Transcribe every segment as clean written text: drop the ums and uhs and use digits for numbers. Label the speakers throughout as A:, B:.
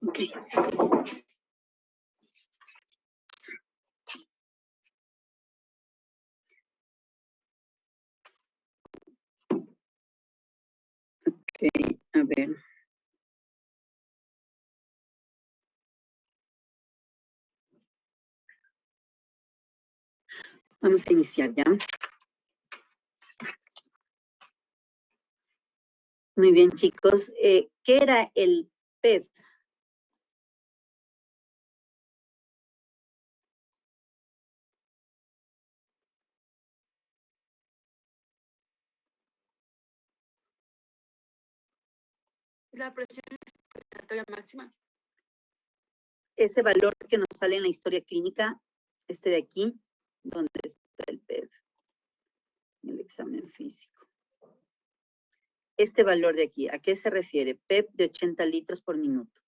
A: Ok. Ok, a ver. Vamos a iniciar ya. Muy bien, chicos. ¿Qué era el PEP?
B: La presión respiratoria máxima.
A: Ese valor que nos sale en la historia clínica, este de aquí, donde está el PEP, en el examen físico. Este valor de aquí, ¿a qué se refiere? PEP de 80 litros por minuto.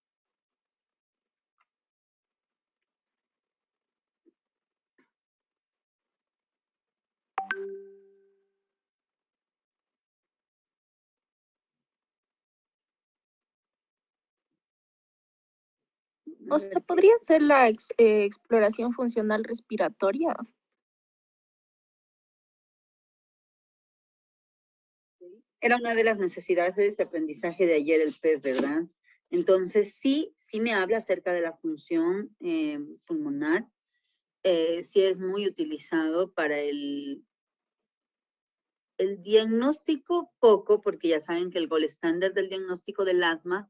C: O sea, ¿podría ser la exploración funcional respiratoria?
A: Era una de las necesidades de aprendizaje de ayer el PEP, ¿verdad? Entonces, sí me habla acerca de la función pulmonar. Sí es muy utilizado para el diagnóstico poco, porque ya saben que el gold estándar del diagnóstico del asma,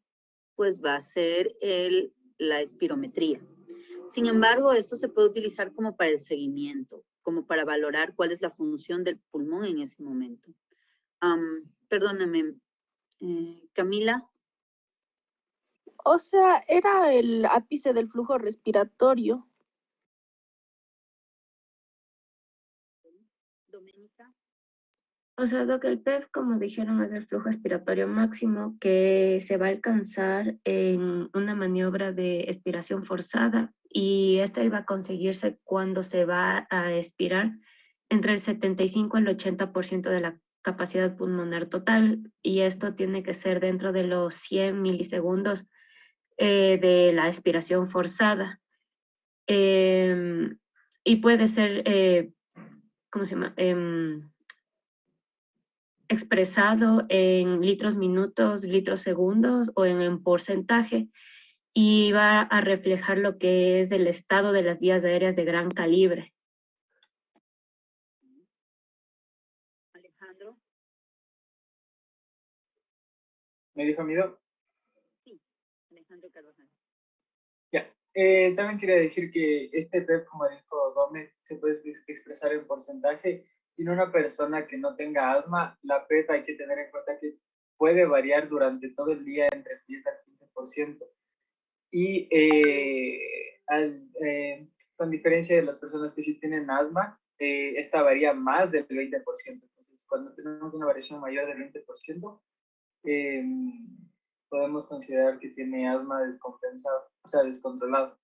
A: pues va a ser la espirometría. Sin embargo, esto se puede utilizar como para el seguimiento, como para valorar cuál es la función del pulmón en ese momento. Perdóname, Camila.
C: O sea, era el ápice del flujo respiratorio.
A: Doménica.
D: O sea, Doc, el PEF, como dijeron, es el flujo expiratorio máximo que se va a alcanzar en una maniobra de expiración forzada y esto iba a conseguirse cuando se va a expirar entre el 75 al 80% de la capacidad pulmonar total y esto tiene que ser dentro de los 100 milisegundos de la expiración forzada. Y puede ser, ¿cómo se llama? Expresado en litros minutos, litros segundos o en porcentaje y va a reflejar lo que es el estado de las vías aéreas de gran calibre.
A: Alejandro.
E: ¿Me dijo Mido?
A: Sí, Alejandro Carvajal.
E: Ya. También quería decir que este PEP, como dijo Gómez, se puede expresar en porcentaje. Y en una persona que no tenga asma, la PEP hay que tener en cuenta que puede variar durante todo el día entre el 10 al 15%. Y con diferencia de las personas que sí tienen asma, esta varía más del 20%. Entonces, cuando tenemos una variación mayor del 20%, podemos considerar que tiene asma descompensado, o sea, descontrolado.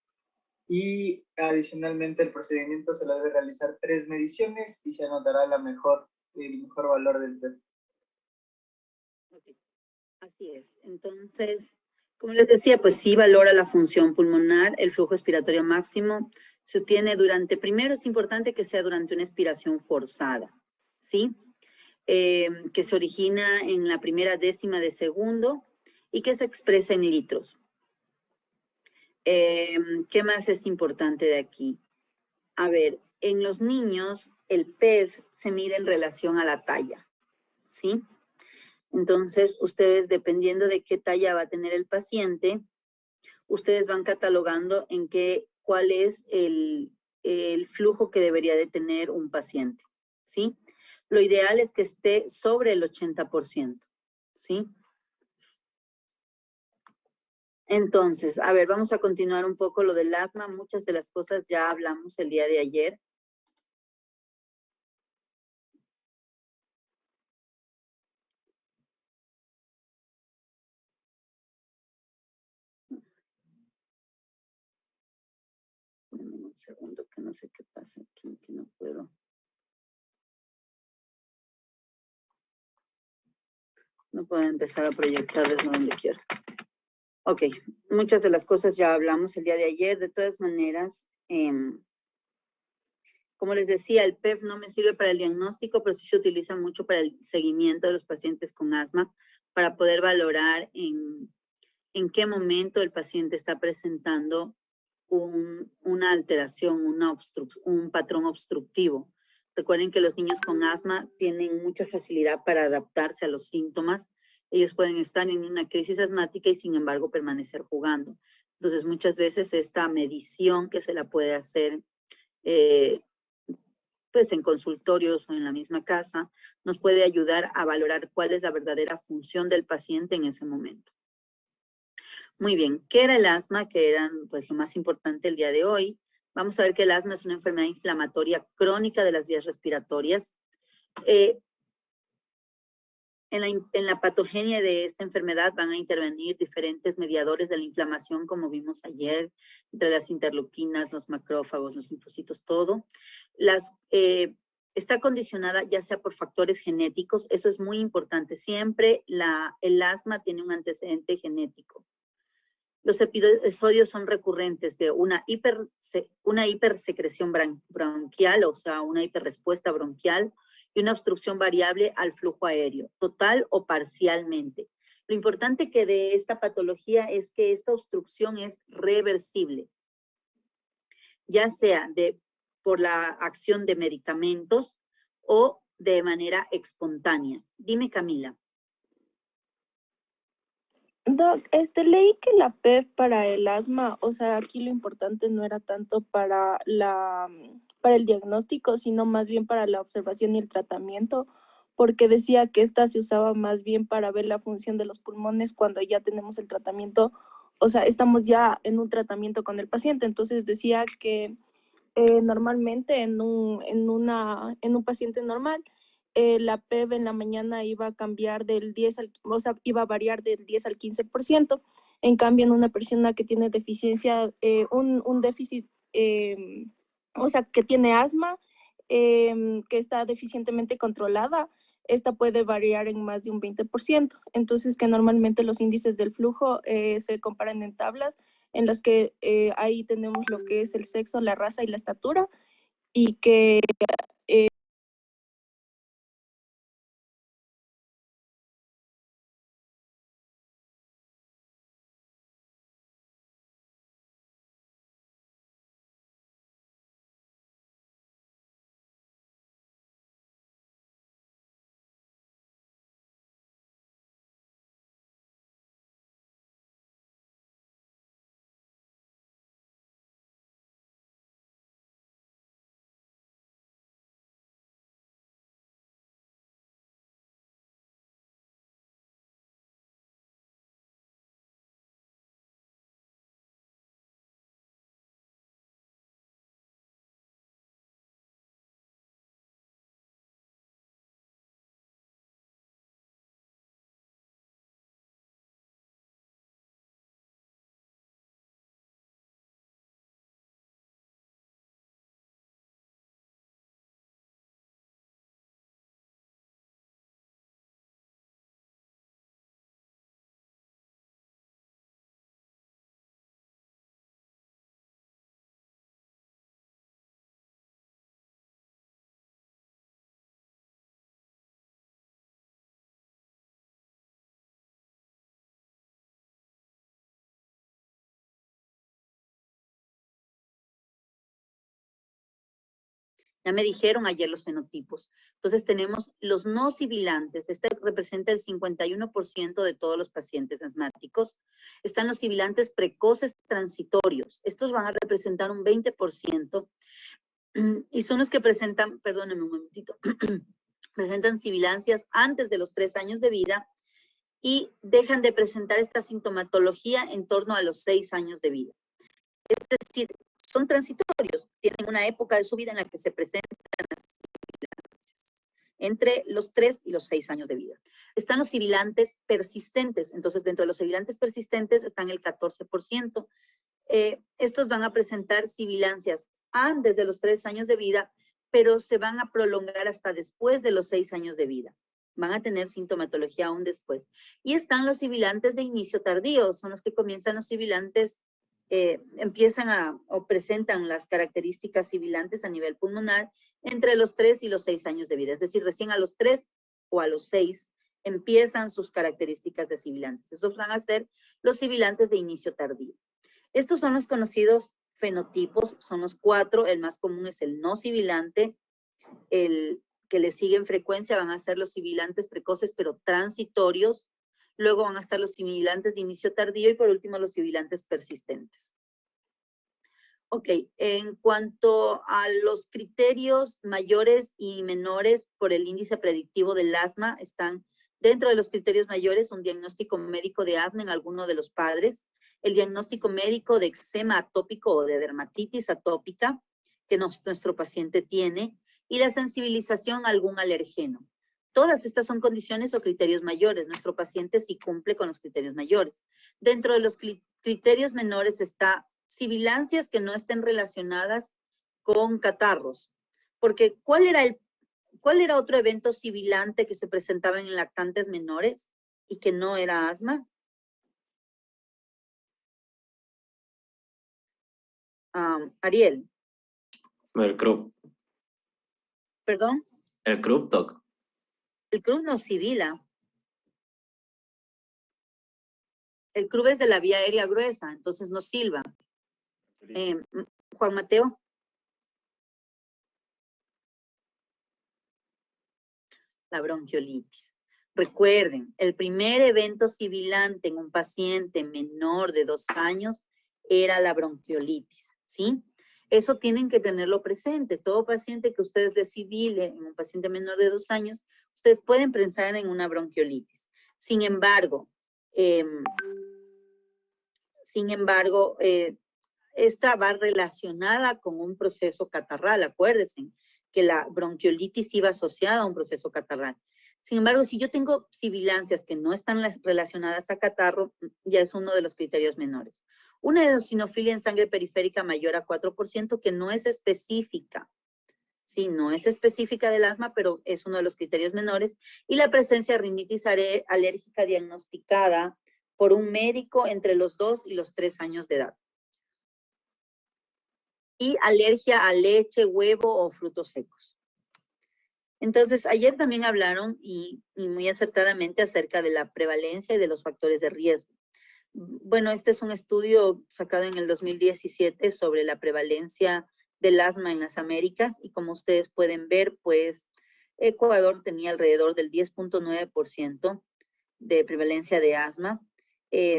E: Y adicionalmente el procedimiento se lo debe realizar 3 mediciones y se anotará el mejor valor del PEP.
A: Okay. Así es. Entonces, como les decía, pues sí valora la función pulmonar, el flujo expiratorio máximo se obtiene durante, primero es importante que sea durante una expiración forzada, ¿sí? Que se origina en la primera décima de segundo y que se expresa en litros. ¿Qué más es importante de aquí? A ver, en los niños el PEF se mide en relación a la talla, ¿sí? Entonces, ustedes, dependiendo de qué talla va a tener el paciente, ustedes van catalogando cuál es el flujo que debería de tener un paciente, ¿sí? Lo ideal es que esté sobre el 80%, ¿sí? Entonces, a ver, vamos a continuar un poco lo del asma. Muchas de las cosas ya hablamos el día de ayer. Un segundo, que no sé qué pasa aquí, que no puedo. No puedo empezar a proyectar desde donde quiero. Ok, muchas de las cosas ya hablamos el día de ayer. De todas maneras, como les decía, el PEF no me sirve para el diagnóstico, pero sí se utiliza mucho para el seguimiento de los pacientes con asma, para poder valorar en qué momento el paciente está presentando una alteración, un patrón obstructivo. Recuerden que los niños con asma tienen mucha facilidad para adaptarse a los síntomas. Ellos pueden estar en una crisis asmática y sin embargo permanecer jugando. Entonces muchas veces esta medición que se la puede hacer pues en consultorios o en la misma casa, nos puede ayudar a valorar cuál es la verdadera función del paciente en ese momento. Muy bien, ¿qué era el asma? Que eran pues lo más importante el día de hoy. Vamos a ver que el asma es una enfermedad inflamatoria crónica de las vías respiratorias. En la patogenia de esta enfermedad van a intervenir diferentes mediadores de la inflamación, como vimos ayer, entre las interleuquinas, los macrófagos, los linfocitos, todo. Está condicionada ya sea por factores genéticos, eso es muy importante. Siempre el asma tiene un antecedente genético. Los episodios son recurrentes de una hipersecreción bronquial, o sea, una hiperrespuesta bronquial, y una obstrucción variable al flujo aéreo, total o parcialmente. Lo importante que de esta patología es que esta obstrucción es reversible, ya sea por la acción de medicamentos o de manera espontánea. Dime, Camila.
C: Doc, leí que la PEF para el asma, o sea, aquí lo importante no era tanto para el diagnóstico, sino más bien para la observación y el tratamiento, porque decía que esta se usaba más bien para ver la función de los pulmones cuando ya tenemos el tratamiento, o sea, estamos ya en un tratamiento con el paciente. Entonces decía que normalmente en un paciente normal, la PEV en la mañana iba a cambiar o sea, iba a variar del 10 al 15%. En cambio, en una persona que tiene deficiencia, un déficit, o sea, que tiene asma, que está deficientemente controlada, esta puede variar en más de un 20%. Entonces, que normalmente los índices del flujo se comparan en tablas en las que ahí tenemos lo que es el sexo, la raza y la estatura, y que
A: Ya me dijeron ayer los fenotipos. Entonces tenemos los no sibilantes. Este representa el 51% de todos los pacientes asmáticos. Están los sibilantes precoces transitorios. Estos van a representar un 20%. Y son los que presentan, perdónenme un momentito, presentan sibilancias antes de los 3 años de vida y dejan de presentar esta sintomatología en torno a los 6 años de vida. Es decir, son transitorios, tienen una época de su vida en la que se presentan las sibilancias, entre los 3 y los 6 años de vida. Están los sibilantes persistentes, entonces dentro de los sibilantes persistentes están el 14%. Estos van a presentar sibilancias antes de los 3 años de vida, pero se van a prolongar hasta después de los 6 años de vida. van a tener sintomatología aún después. Y están los sibilantes de inicio tardío, son los que comienzan los sibilantes, empiezan o presentan las características sibilantes a nivel pulmonar entre los 3 y los 6 años de vida. Es decir, recién a los 3 o a los 6 empiezan sus características de sibilantes. Esos van a ser los sibilantes de inicio tardío. Estos son los conocidos fenotipos, son los 4. El más común es el no sibilante. El que le sigue en frecuencia van a ser los sibilantes precoces pero transitorios. Luego van a estar los sibilantes de inicio tardío y por último los sibilantes persistentes. Ok, en cuanto a los criterios mayores y menores por el índice predictivo del asma, están dentro de los criterios mayores un diagnóstico médico de asma en alguno de los padres, el diagnóstico médico de eczema atópico o de dermatitis atópica que nuestro paciente tiene y la sensibilización a algún alergeno. Todas estas son condiciones o criterios mayores. Nuestro paciente sí cumple con los criterios mayores. Dentro de los criterios menores está sibilancias que no estén relacionadas con catarros. Porque ¿cuál era otro evento sibilante que se presentaba en lactantes menores y que no era asma? Ariel.
F: El CRUP.
A: ¿Perdón?
F: El CRUP, doc.
A: El CRUP no sibila. El CRUP es de la vía aérea gruesa, entonces no silba. Juan Mateo. La bronquiolitis. Recuerden, el primer evento sibilante en un paciente menor de 2 años era la bronquiolitis, ¿sí? Eso tienen que tenerlo presente. Todo paciente que ustedes le sibile en un paciente menor de 2 años, ustedes pueden pensar en una bronquiolitis. Sin embargo, esta va relacionada con un proceso catarral. Acuérdense que la bronquiolitis iba asociada a un proceso catarral. Sin embargo, si yo tengo sibilancias que no están relacionadas a catarro, ya es uno de los criterios menores. Una eosinofilia en sangre periférica mayor a 4%, que no es específica. Sí, no es específica del asma, pero es uno de los criterios menores. Y la presencia de rinitis alérgica diagnosticada por un médico entre los 2 y los 3 años de edad. Y alergia a leche, huevo o frutos secos. Entonces, ayer también hablaron y muy acertadamente acerca de la prevalencia y de los factores de riesgo. Bueno, este es un estudio sacado en el 2017 sobre la prevalencia del asma en las Américas y como ustedes pueden ver, pues Ecuador tenía alrededor del 10.9% de prevalencia de asma.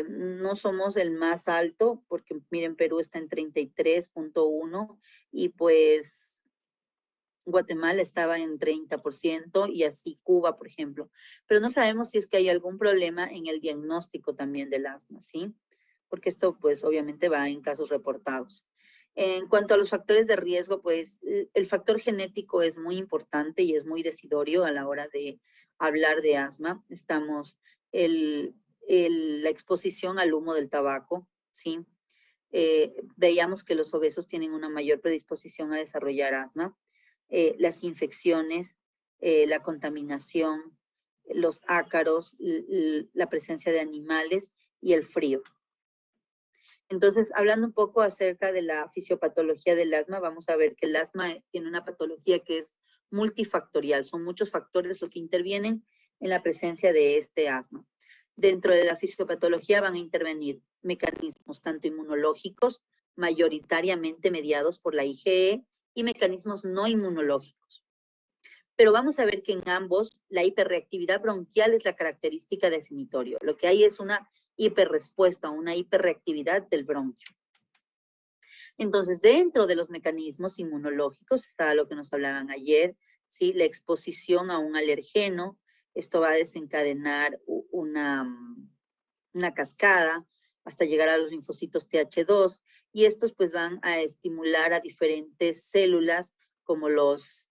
A: No somos el más alto porque miren, Perú está en 33.1 y pues Guatemala estaba en 30% y así Cuba, por ejemplo. Pero no sabemos si es que hay algún problema en el diagnóstico también del asma, ¿sí? Porque esto pues obviamente va en casos reportados. En cuanto a los factores de riesgo, pues el factor genético es muy importante y es muy decidorio a la hora de hablar de asma. Estamos la exposición al humo del tabaco, ¿sí? Veíamos que los obesos tienen una mayor predisposición a desarrollar asma. Las infecciones, la contaminación, los ácaros, la presencia de animales y el frío. Entonces, hablando un poco acerca de la fisiopatología del asma, vamos a ver que el asma tiene una patología que es multifactorial. Son muchos factores los que intervienen en la presencia de este asma. Dentro de la fisiopatología van a intervenir mecanismos tanto inmunológicos, mayoritariamente mediados por la IgE, y mecanismos no inmunológicos. Pero vamos a ver que en ambos la hiperreactividad bronquial es la característica definitoria. Lo que hay es una hiperrespuesta, una hiperreactividad del bronquio. Entonces, dentro de los mecanismos inmunológicos está lo que nos hablaban ayer, ¿sí? La exposición a un alergeno. Esto va a desencadenar una cascada hasta llegar a los linfocitos TH2 y estos pues van a estimular a diferentes células como los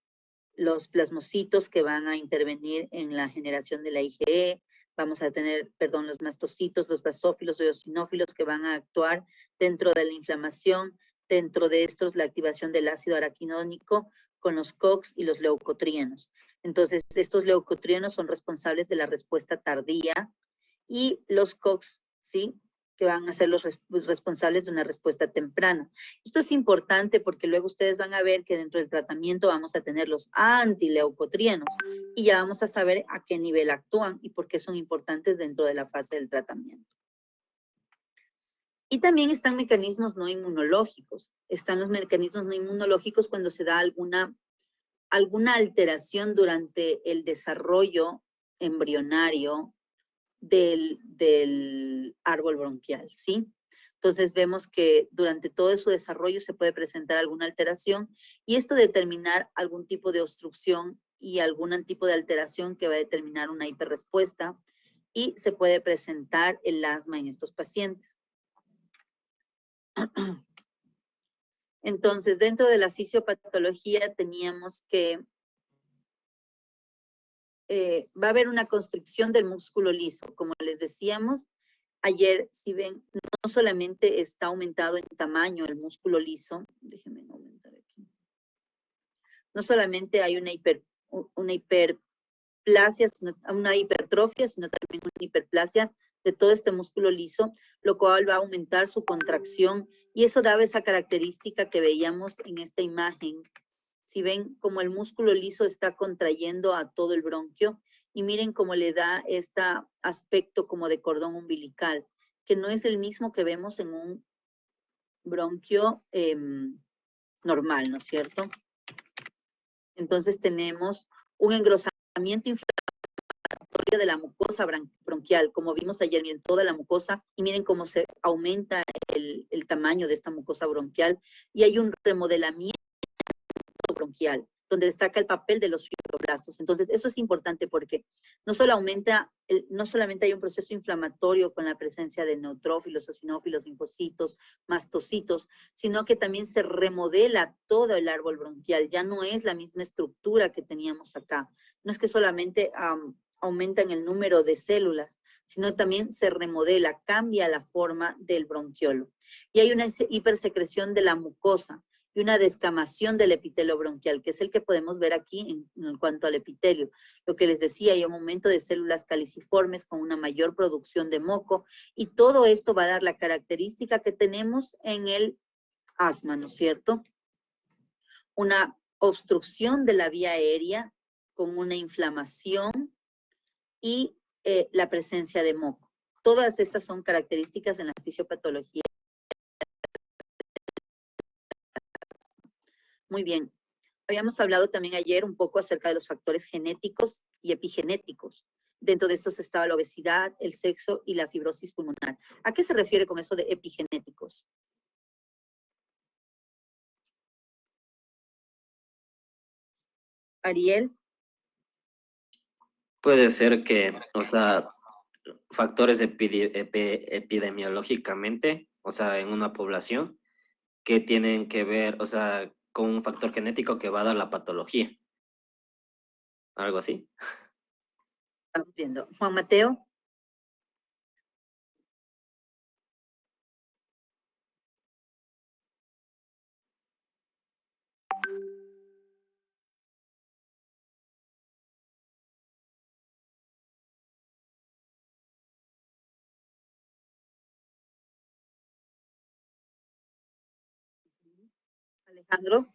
A: plasmocitos que van a intervenir en la generación de la IgE. Vamos a tener, los mastocitos, los basófilos y eosinófilos que van a actuar dentro de la inflamación. Dentro de estos, la activación del ácido araquidónico con los COX y los leucotrienos. Entonces, estos leucotrienos son responsables de la respuesta tardía y los COX, ¿sí?, que van a ser los responsables de una respuesta temprana. Esto es importante porque luego ustedes van a ver que dentro del tratamiento vamos a tener los antileucotrienos y ya vamos a saber a qué nivel actúan y por qué son importantes dentro de la fase del tratamiento. Y también están mecanismos no inmunológicos. Están los mecanismos no inmunológicos cuando se da alguna alteración durante el desarrollo embrionario del árbol bronquial, ¿sí? Entonces vemos que durante todo su desarrollo se puede presentar alguna alteración y esto determinar algún tipo de obstrucción y algún tipo de alteración que va a determinar una hiperrespuesta y se puede presentar el asma en estos pacientes. Entonces, dentro de la fisiopatología teníamos que va a haber una constricción del músculo liso. Como les decíamos ayer, si ven, no solamente está aumentado en tamaño el músculo liso, déjenme aumentar aquí. No solamente hay una hiperplasia, una hipertrofia, sino también una hiperplasia de todo este músculo liso, lo cual va a aumentar su contracción y eso daba esa característica que veíamos en esta imagen. Si ven como el músculo liso está contrayendo a todo el bronquio y miren cómo le da este aspecto como de cordón umbilical, que no es el mismo que vemos en un bronquio normal, ¿no es cierto? Entonces tenemos un engrosamiento inflamatorio de la mucosa bronquial, como vimos ayer, miren toda la mucosa y miren cómo se aumenta el tamaño de esta mucosa bronquial y hay un remodelamiento bronquial, donde destaca el papel de los fibroblastos. Entonces, eso es importante porque no solamente hay un proceso inflamatorio con la presencia de neutrófilos, eosinófilos, linfocitos, mastocitos, sino que también se remodela todo el árbol bronquial. Ya no es la misma estructura que teníamos acá. No es que solamente aumentan el número de células, sino también se remodela, cambia la forma del bronquiolo. Y hay una hipersecreción de la mucosa y una descamación del epitelio bronquial, que es el que podemos ver aquí en cuanto al epitelio. Lo que les decía, hay un aumento de células caliciformes con una mayor producción de moco, y todo esto va a dar la característica que tenemos en el asma, ¿no es cierto? Una obstrucción de la vía aérea con una inflamación y la presencia de moco. Todas estas son características en la fisiopatología. Muy bien. Habíamos hablado también ayer un poco acerca de los factores genéticos y epigenéticos. Dentro de estos estaba la obesidad, el sexo y la fibrosis pulmonar. ¿A qué se refiere con eso de epigenéticos? Ariel.
F: Puede ser que, o sea, factores epidemiológicamente, o sea, en una población, que tienen que ver, o sea, con un factor genético que va a dar la patología. Algo así.
A: Estamos viendo. Juan Mateo. Alejandro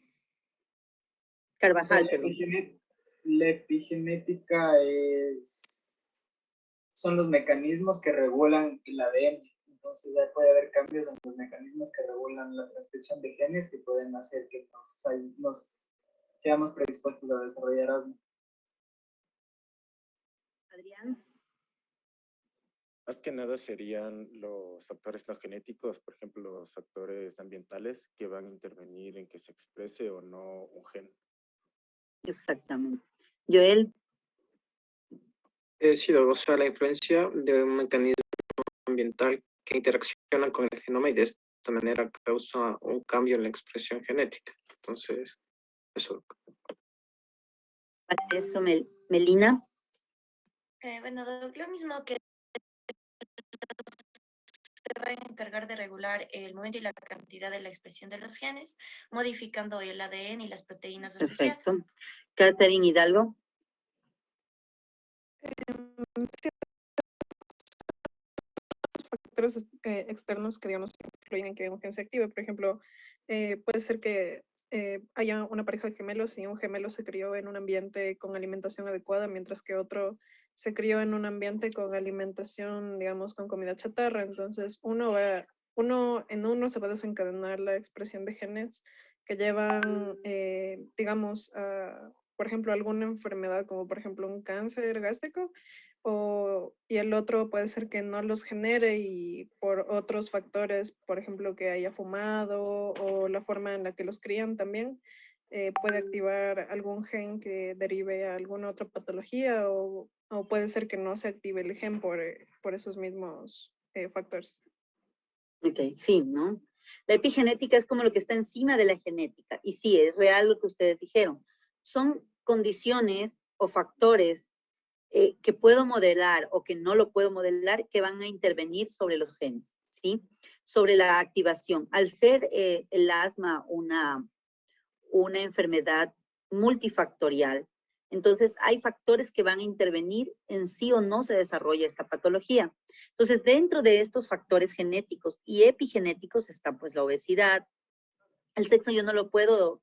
A: Carvajal.
E: La epigenética son los mecanismos que regulan el ADN. Entonces ya puede haber cambios en los mecanismos que regulan la transcripción de genes que pueden hacer que nos seamos predispuestos a desarrollar asma.
A: Adrián.
G: Más que nada serían los factores no genéticos, por ejemplo, los factores ambientales que van a intervenir en que se exprese o no un gen.
A: Exactamente. Joel.
H: Sí, o sea, la influencia de un mecanismo ambiental que interacciona con el genoma y de esta manera causa un cambio en la expresión genética. Entonces, eso.
A: Para eso, Melina.
I: Bueno, lo mismo que se va a encargar de regular el momento y la cantidad de la expresión de los genes, modificando el ADN y las proteínas asociadas.
A: Perfecto. Catherine Hidalgo.
J: Sí, factores externos que, digamos, influyen en que un gen se active. Por ejemplo, puede ser que haya una pareja de gemelos y un gemelo se crió en un ambiente con alimentación adecuada, mientras que otro se crió en un ambiente con alimentación, digamos, con comida chatarra. Entonces, uno se va a desencadenar la expresión de genes que llevan, digamos, por ejemplo, alguna enfermedad, como por ejemplo un cáncer gástrico, y el otro puede ser que no los genere y por otros factores, por ejemplo, que haya fumado o la forma en la que los crían también, puede activar algún gen que derive a alguna otra patología o puede ser que no se active el gen por esos mismos factores.
A: Ok, sí, ¿no? La epigenética es como lo que está encima de la genética. Y sí, es real lo que ustedes dijeron. Son condiciones o factores que puedo modelar o que no lo puedo modelar que van a intervenir sobre los genes, ¿sí? Sobre la activación. Al ser el asma una enfermedad multifactorial, entonces hay factores que van a intervenir en sí o no se desarrolla esta patología. Entonces, dentro de estos factores genéticos y epigenéticos está pues la obesidad. El sexo yo no lo puedo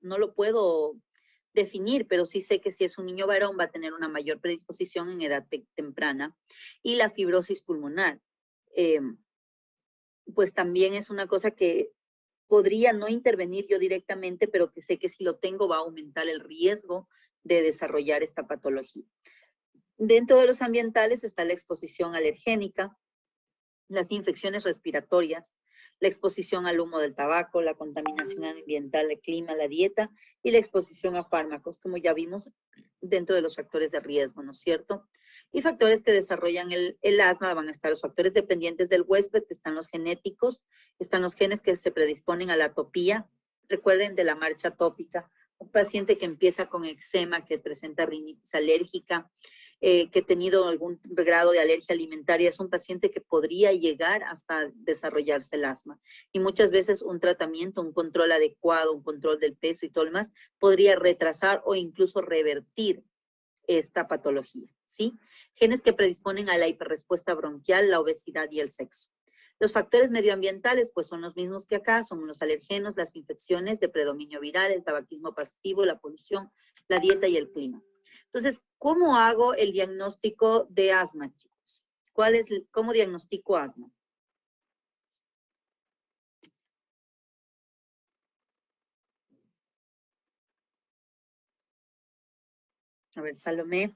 A: definir, pero sí sé que si es un niño varón va a tener una mayor predisposición en edad temprana. Y la fibrosis pulmonar, pues también es una cosa que podría no intervenir yo directamente, pero que sé que si lo tengo va a aumentar el riesgo de desarrollar esta patología. Dentro de los ambientales está la exposición alergénica, las infecciones respiratorias, la exposición al humo del tabaco, la contaminación ambiental, el clima, la dieta y la exposición a fármacos, como ya vimos dentro de los factores de riesgo, ¿no es cierto? Y factores que desarrollan el asma van a estar los factores dependientes del huésped, que están los genéticos, están los genes que se predisponen a la atopía. Recuerden de la marcha atópica, un paciente que empieza con eczema, que presenta rinitis alérgica, que ha tenido algún grado de alergia alimentaria, es un paciente que podría llegar hasta desarrollarse el asma. Y muchas veces un tratamiento, un control adecuado, un control del peso y todo lo demás, podría retrasar o incluso revertir esta patología, ¿sí? Genes que predisponen a la hiperrespuesta bronquial, la obesidad y el sexo. Los factores medioambientales, pues son los mismos que acá, son los alergenos, las infecciones de predominio viral, el tabaquismo pasivo, la polución, la dieta y el clima. Entonces, ¿cómo hago el diagnóstico de asma, chicos? ¿Cómo diagnostico asma? A ver, Salomé.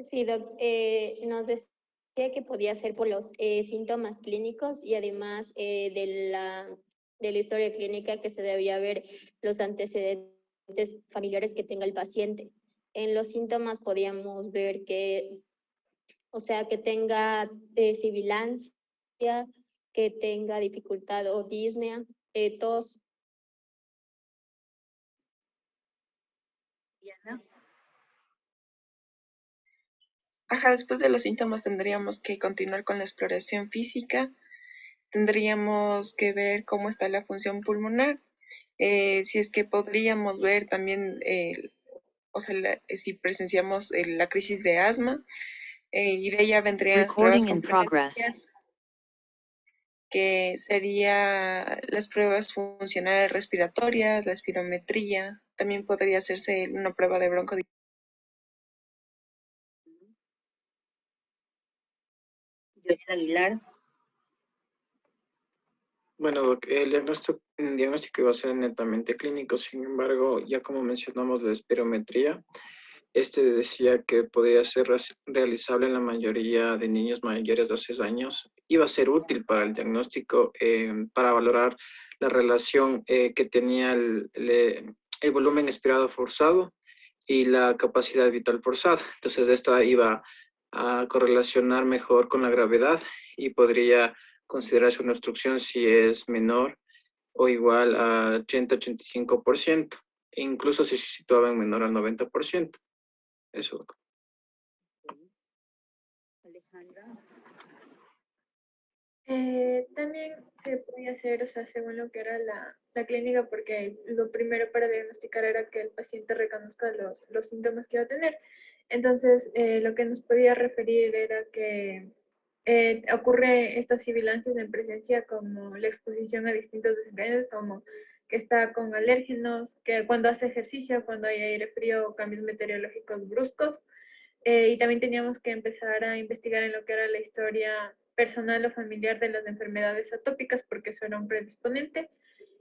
K: Sí, Doc, nos decía que podía ser por los síntomas clínicos y además de la historia clínica que se debía ver los antecedentes familiares que tenga el paciente. En los síntomas podíamos ver que, o sea, que tenga sibilancia, que tenga dificultad o disnea, tos.
A: Diana.
L: Ajá, después de los síntomas tendríamos que continuar con la exploración física, tendríamos que ver cómo está la función pulmonar, si es que podríamos ver también, si presenciamos la crisis de asma, y de ella vendrían las pruebas complementarias, que sería las pruebas funcionales respiratorias, la espirometría, también podría hacerse una prueba de broncodilatador.
A: Aguilar.
H: Bueno, Doc, el diagnóstico iba a ser netamente clínico, sin embargo, ya como mencionamos la espirometría, decía que podría ser realizable en la mayoría de niños mayores de 6 años. Iba a ser útil para el diagnóstico, para valorar la relación que tenía el volumen expirado forzado y la capacidad vital forzada. Entonces, esta iba a correlacionar mejor con la gravedad y podría considerarse una obstrucción si es menor o igual a 80-85%, e incluso si se situaba en menor al 90%. Eso.
A: Alejandra.
M: También se podía hacer, o sea, según lo que era la clínica, porque lo primero para diagnosticar era que el paciente reconozca los síntomas que iba a tener. Entonces, lo que nos podía referir era que ocurre estas sibilancias en presencia como la exposición a distintos desencadenantes, como que está con alérgenos, que cuando hace ejercicio, cuando hay aire frío, cambios meteorológicos bruscos. Y también teníamos que empezar a investigar en lo que era la historia personal o familiar de las enfermedades atópicas, porque eso era un predisponente.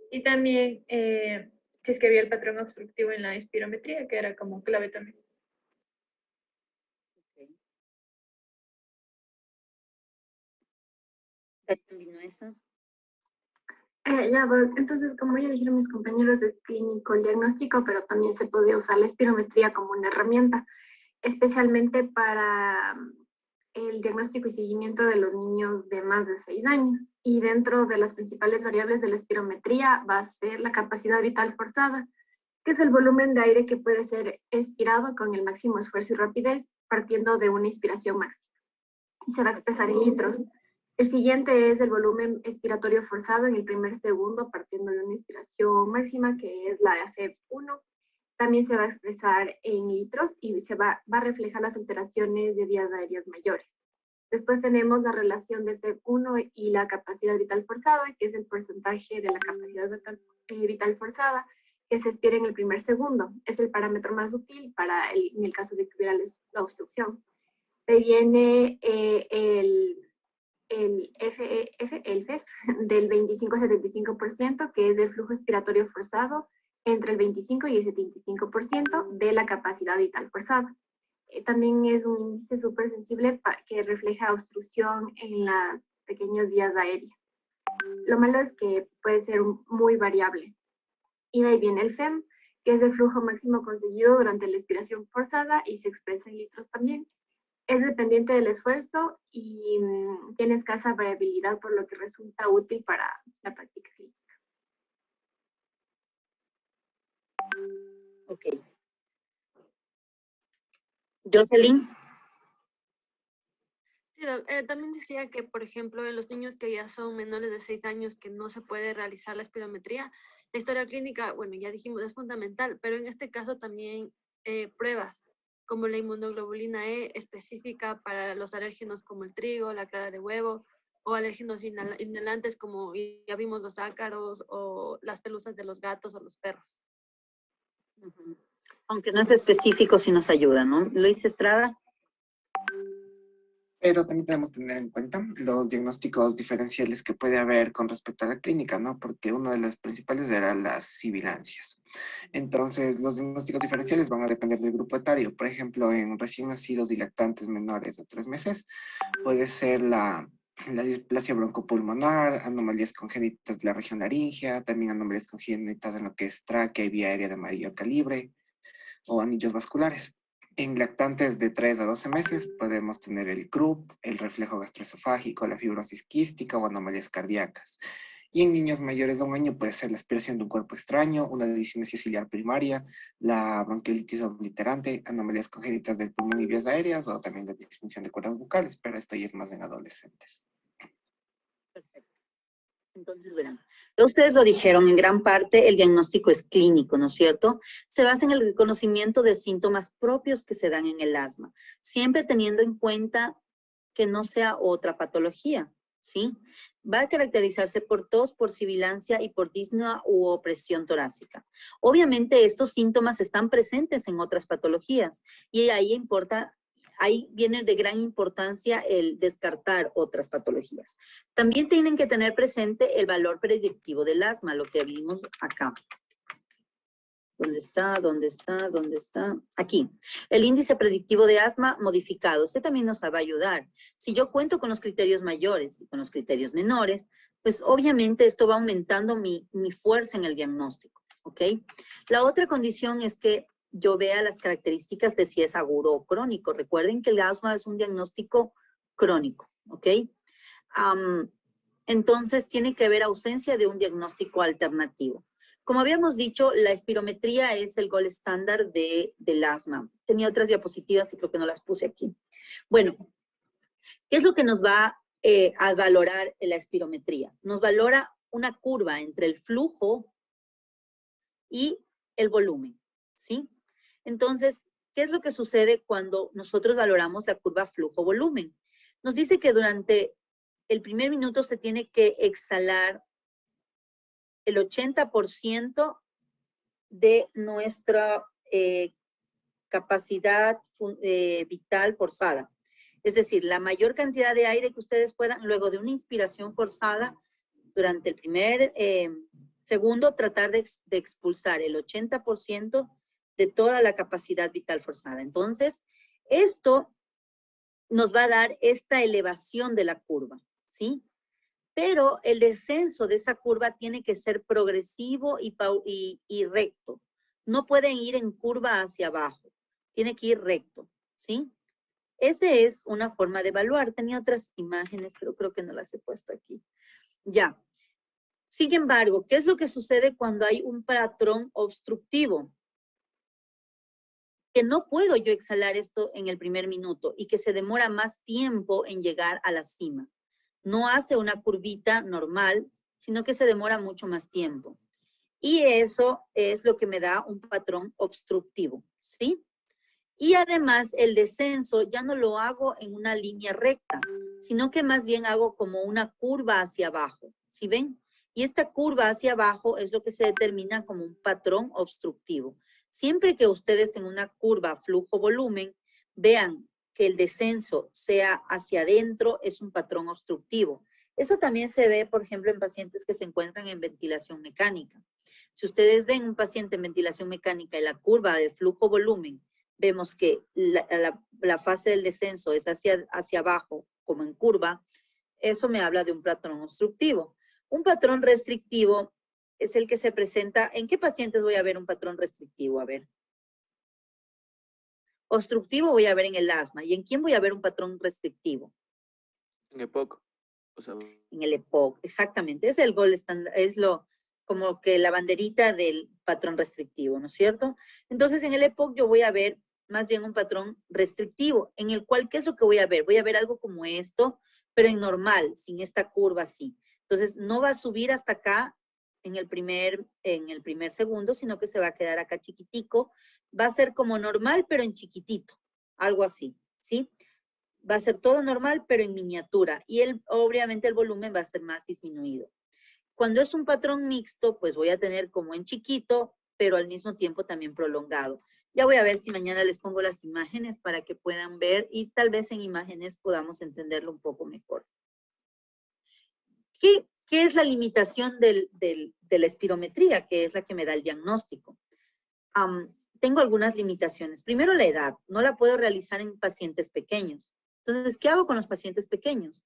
M: Y también si es que había el patrón obstructivo en la espirometría, que era como clave también.
N: Entonces, como ya dijeron mis compañeros, es clínico el diagnóstico, pero también se puede usar la espirometría como una herramienta, especialmente para el diagnóstico y seguimiento de los niños de más de 6 años. Y dentro de las principales variables de la espirometría va a ser la capacidad vital forzada, que es el volumen de aire que puede ser expirado con el máximo esfuerzo y rapidez, partiendo de una inspiración máxima. Y se va a expresar en litros. El siguiente es el volumen expiratorio forzado en el primer segundo, partiendo de una inspiración máxima, que es la FEP1. También se va a expresar en litros y se va a reflejar las alteraciones de vías aéreas mayores. Después tenemos la relación de FEP1 y la capacidad vital forzada, que es el porcentaje de la capacidad vital forzada que se expira en el primer segundo. Es el parámetro más útil en el caso de que hubiera la obstrucción. Ahí viene el FEF del 25 al 75%, que es el flujo expiratorio forzado entre el 25 y el 75% de la capacidad vital forzada. También es un índice súper sensible que refleja obstrucción en las pequeñas vías aéreas. Lo malo es que puede ser muy variable. Y de ahí viene el FEM, que es el flujo máximo conseguido durante la expiración forzada y se expresa en litros también. Es dependiente del esfuerzo y tiene escasa variabilidad, por lo que resulta útil para la práctica clínica.
A: Ok. Jocelyn.
B: Sí, también decía que, por ejemplo, en los niños que ya son menores de 6 años que no se puede realizar la espirometría, la historia clínica, bueno, ya dijimos, es fundamental, pero en este caso también pruebas como la inmunoglobulina E específica para los alérgenos como el trigo, la clara de huevo, o alérgenos inhalantes como ya vimos los ácaros o las pelusas de los gatos o los perros.
A: Aunque no es específico, sí nos ayuda, ¿no? Luis Estrada.
O: Pero también tenemos que tener en cuenta los diagnósticos diferenciales que puede haber con respecto a la clínica, ¿no? Porque una de las principales era las sibilancias. Entonces, los diagnósticos diferenciales van a depender del grupo etario. Por ejemplo, en recién nacidos y lactantes menores de 3 meses, puede ser la displasia broncopulmonar, anomalías congénitas de la región laringea, también anomalías congénitas en lo que es tráquea y vía aérea de mayor calibre, o anillos vasculares. En lactantes de 3 a 12 meses podemos tener el CRUP, el reflejo gastroesofágico, la fibrosis quística o anomalías cardíacas. Y en niños mayores de 1 año puede ser la aspiración de un cuerpo extraño, una disinesia ciliar primaria, la bronquiolitis obliterante, anomalías congénitas del pulmón y vías aéreas o también la disfunción de cuerdas bucales, pero esto ya es más en adolescentes.
A: Perfecto. Entonces, verán, ustedes lo dijeron, en gran parte el diagnóstico es clínico, ¿no es cierto? Se basa en el reconocimiento de síntomas propios que se dan en el asma, siempre teniendo en cuenta que no sea otra patología, ¿sí? Va a caracterizarse por tos, por sibilancia y por disnea u opresión torácica. Obviamente estos síntomas están presentes en otras patologías y ahí viene de gran importancia el descartar otras patologías. También tienen que tener presente el valor predictivo del asma, lo que vimos acá. ¿Dónde está? ¿Dónde está? ¿Dónde está? Aquí. El índice predictivo de asma modificado. Usted también nos va a ayudar. Si yo cuento con los criterios mayores y con los criterios menores, pues obviamente esto va aumentando mi fuerza en el diagnóstico, ¿ok? La otra condición es que yo vea las características de si es agudo o crónico. Recuerden que el asma es un diagnóstico crónico, ¿ok? Entonces tiene que haber ausencia de un diagnóstico alternativo. Como habíamos dicho, la espirometría es el gold estándar del asma. Tenía otras diapositivas y creo que no las puse aquí. Bueno, ¿qué es lo que nos va a valorar la espirometría? Nos valora una curva entre el flujo y el volumen, ¿sí? Entonces, ¿qué es lo que sucede cuando nosotros valoramos la curva flujo-volumen? Nos dice que durante el primer minuto se tiene que exhalar el 80% de nuestra capacidad vital forzada. Es decir, la mayor cantidad de aire que ustedes puedan, luego de una inspiración forzada, durante el primer segundo, tratar de expulsar el 80% de toda la capacidad vital forzada. Entonces, esto nos va a dar esta elevación de la curva, ¿sí? Pero el descenso de esa curva tiene que ser progresivo y recto. No pueden ir en curva hacia abajo, tiene que ir recto, ¿sí? Esa es una forma de evaluar. Tenía otras imágenes, pero creo que no las he puesto aquí. Ya. Sin embargo, ¿qué es lo que sucede cuando hay un patrón obstructivo? Que no puedo yo exhalar esto en el primer minuto y que se demora más tiempo en llegar a la cima. No hace una curvita normal, sino que se demora mucho más tiempo. Y eso es lo que me da un patrón obstructivo, ¿sí? Y además el descenso ya no lo hago en una línea recta, sino que más bien hago como una curva hacia abajo, ¿sí ven? Y esta curva hacia abajo es lo que se determina como un patrón obstructivo. Siempre que ustedes en una curva flujo-volumen vean que el descenso sea hacia adentro, es un patrón obstructivo. Eso también se ve, por ejemplo, en pacientes que se encuentran en ventilación mecánica. Si ustedes ven un paciente en ventilación mecánica y la curva de flujo-volumen, vemos que la fase del descenso es hacia abajo, como en curva, eso me habla de un patrón obstructivo. Un patrón restrictivo es el que se presenta. ¿En qué pacientes voy a ver un patrón restrictivo? A ver. Obstructivo voy a ver en el asma. ¿Y en quién voy a ver un patrón restrictivo?
P: En EPOC. O sea,
A: en el EPOC, exactamente. Es el gold standard, es como que la banderita del patrón restrictivo, ¿no es cierto? Entonces, en el EPOC yo voy a ver más bien un patrón restrictivo, en el cual, ¿qué es lo que voy a ver? Voy a ver algo como esto, pero en normal, sin esta curva así. Entonces, no va a subir hasta acá en el primer segundo, sino que se va a quedar acá chiquitico. Va a ser como normal, pero en chiquitito, algo así, ¿sí? Va a ser todo normal, pero en miniatura. Y obviamente el volumen va a ser más disminuido. Cuando es un patrón mixto, pues voy a tener como en chiquito, pero al mismo tiempo también prolongado. Ya voy a ver si mañana les pongo las imágenes para que puedan ver y tal vez en imágenes podamos entenderlo un poco mejor. ¿Qué es la limitación de la espirometría, que es la que me da el diagnóstico? Tengo algunas limitaciones. Primero, la edad. No la puedo realizar en pacientes pequeños. Entonces, ¿qué hago con los pacientes pequeños?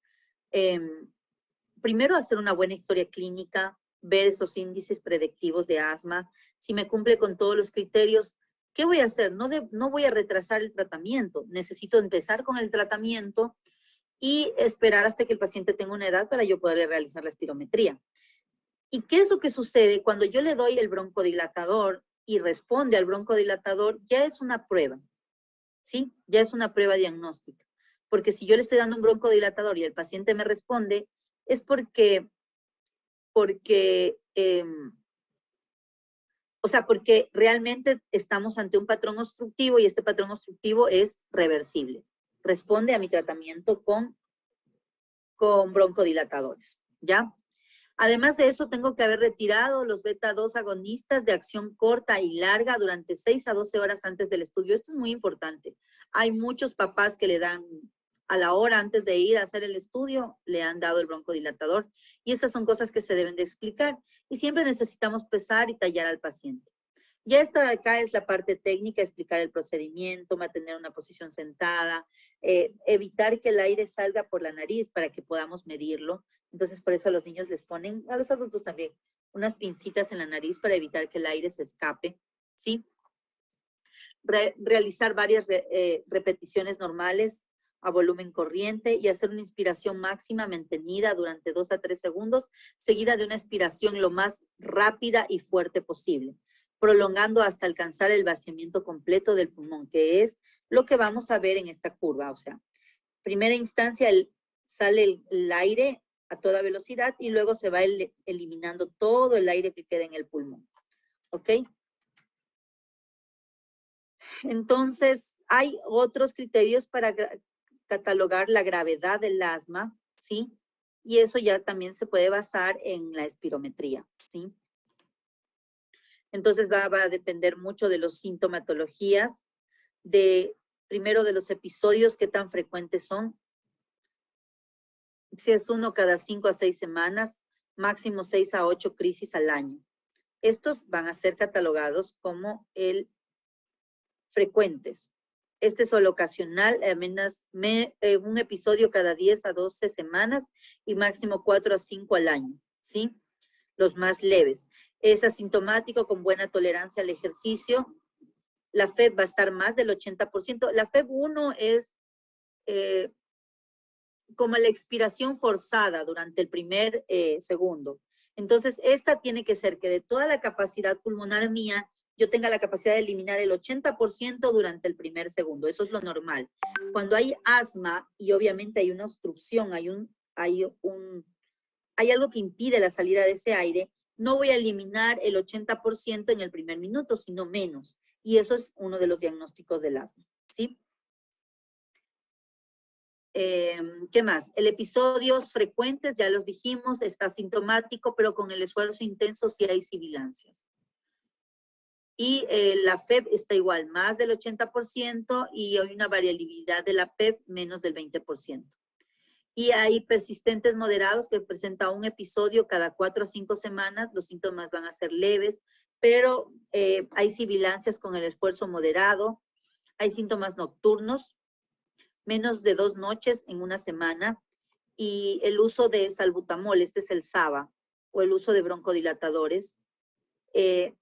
A: Primero, hacer una buena historia clínica, ver esos índices predictivos de asma. Si me cumple con todos los criterios, ¿qué voy a hacer? No voy a retrasar el tratamiento. Necesito empezar con el tratamiento y esperar hasta que el paciente tenga una edad para yo poderle realizar la espirometría. ¿Y qué es lo que sucede? Cuando yo le doy el broncodilatador y responde al broncodilatador, ya es una prueba, ¿sí? Ya es una prueba diagnóstica. Porque si yo le estoy dando un broncodilatador y el paciente me responde, es porque realmente estamos ante un patrón obstructivo y este patrón obstructivo es reversible. Responde a mi tratamiento con broncodilatadores, ¿ya? Además de eso, tengo que haber retirado los beta-2 agonistas de acción corta y larga durante 6 a 12 horas antes del estudio. Esto es muy importante. Hay muchos papás que le dan a la hora antes de ir a hacer el estudio, le han dado el broncodilatador. Y estas son cosas que se deben de explicar. Y siempre necesitamos pesar y tallar al paciente. Ya esta de acá es la parte técnica, explicar el procedimiento, mantener una posición sentada, evitar que el aire salga por la nariz para que podamos medirlo. Entonces, por eso a los niños les ponen, a los adultos también, unas pincitas en la nariz para evitar que el aire se escape, ¿sí? Realizar varias repeticiones normales a volumen corriente y hacer una inspiración máxima mantenida durante 2 a 3 segundos, seguida de una expiración lo más rápida y fuerte posible, prolongando hasta alcanzar el vaciamiento completo del pulmón, que es lo que vamos a ver en esta curva. O sea, primera instancia sale el aire a toda velocidad y luego se va eliminando todo el aire que queda en el pulmón. ¿Ok? Entonces, hay otros criterios para catalogar la gravedad del asma, ¿sí? Y eso ya también se puede basar en la espirometría, ¿sí? Entonces va a depender mucho de las sintomatologías, primero de los episodios, qué tan frecuentes son. Si es 1 cada 5 a 6 semanas, máximo 6 a 8 crisis al año. Estos van a ser catalogados como frecuentes. Este es solo ocasional, un episodio cada 10 a 12 semanas y máximo 4 a 5 al año, ¿sí? Los más leves. Es asintomático con buena tolerancia al ejercicio. La FEB va a estar más del 80%. La FEB 1 es como la expiración forzada durante el primer segundo. Entonces, esta tiene que ser que de toda la capacidad pulmonar mía, yo tenga la capacidad de eliminar el 80% durante el primer segundo. Eso es lo normal. Cuando hay asma y obviamente hay una obstrucción, hay algo que impide la salida de ese aire, no voy a eliminar el 80% en el primer minuto, sino menos. Y eso es uno de los diagnósticos del asma, ¿sí? ¿Qué más? El episodios frecuentes, ya los dijimos, está sintomático, pero con el esfuerzo intenso sí hay sibilancias. Y la FEB está igual, más del 80% y hay una variabilidad de la PEB menos del 20%. Y hay persistentes moderados que presentan un episodio cada 4 a 5 semanas, los síntomas van a ser leves, pero hay sibilancias con el esfuerzo moderado, hay síntomas nocturnos, menos de 2 noches en una semana, y el uso de salbutamol, este es el SABA, o el uso de broncodilatadores,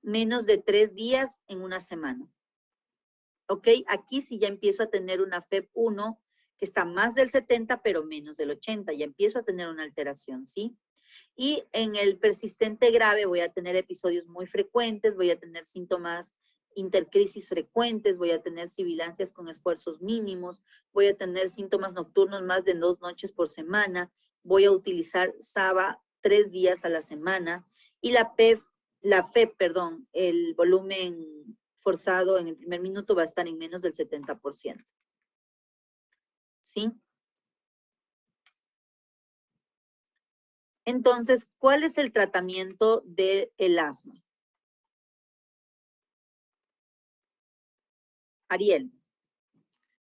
A: menos de 3 días en una semana. ¿Ok? Aquí sí ya empiezo a tener una FEB 1 que está más del 70, pero menos del 80. Ya empiezo a tener una alteración, ¿sí? Y en el persistente grave voy a tener episodios muy frecuentes, voy a tener síntomas intercrisis frecuentes, voy a tener sibilancias con esfuerzos mínimos, voy a tener síntomas nocturnos más de 2 noches por semana, voy a utilizar SABA 3 días a la semana y la FEB, el volumen forzado en el primer minuto va a estar en menos del 70%. ¿Sí? Entonces, ¿cuál es el tratamiento del asma? Ariel.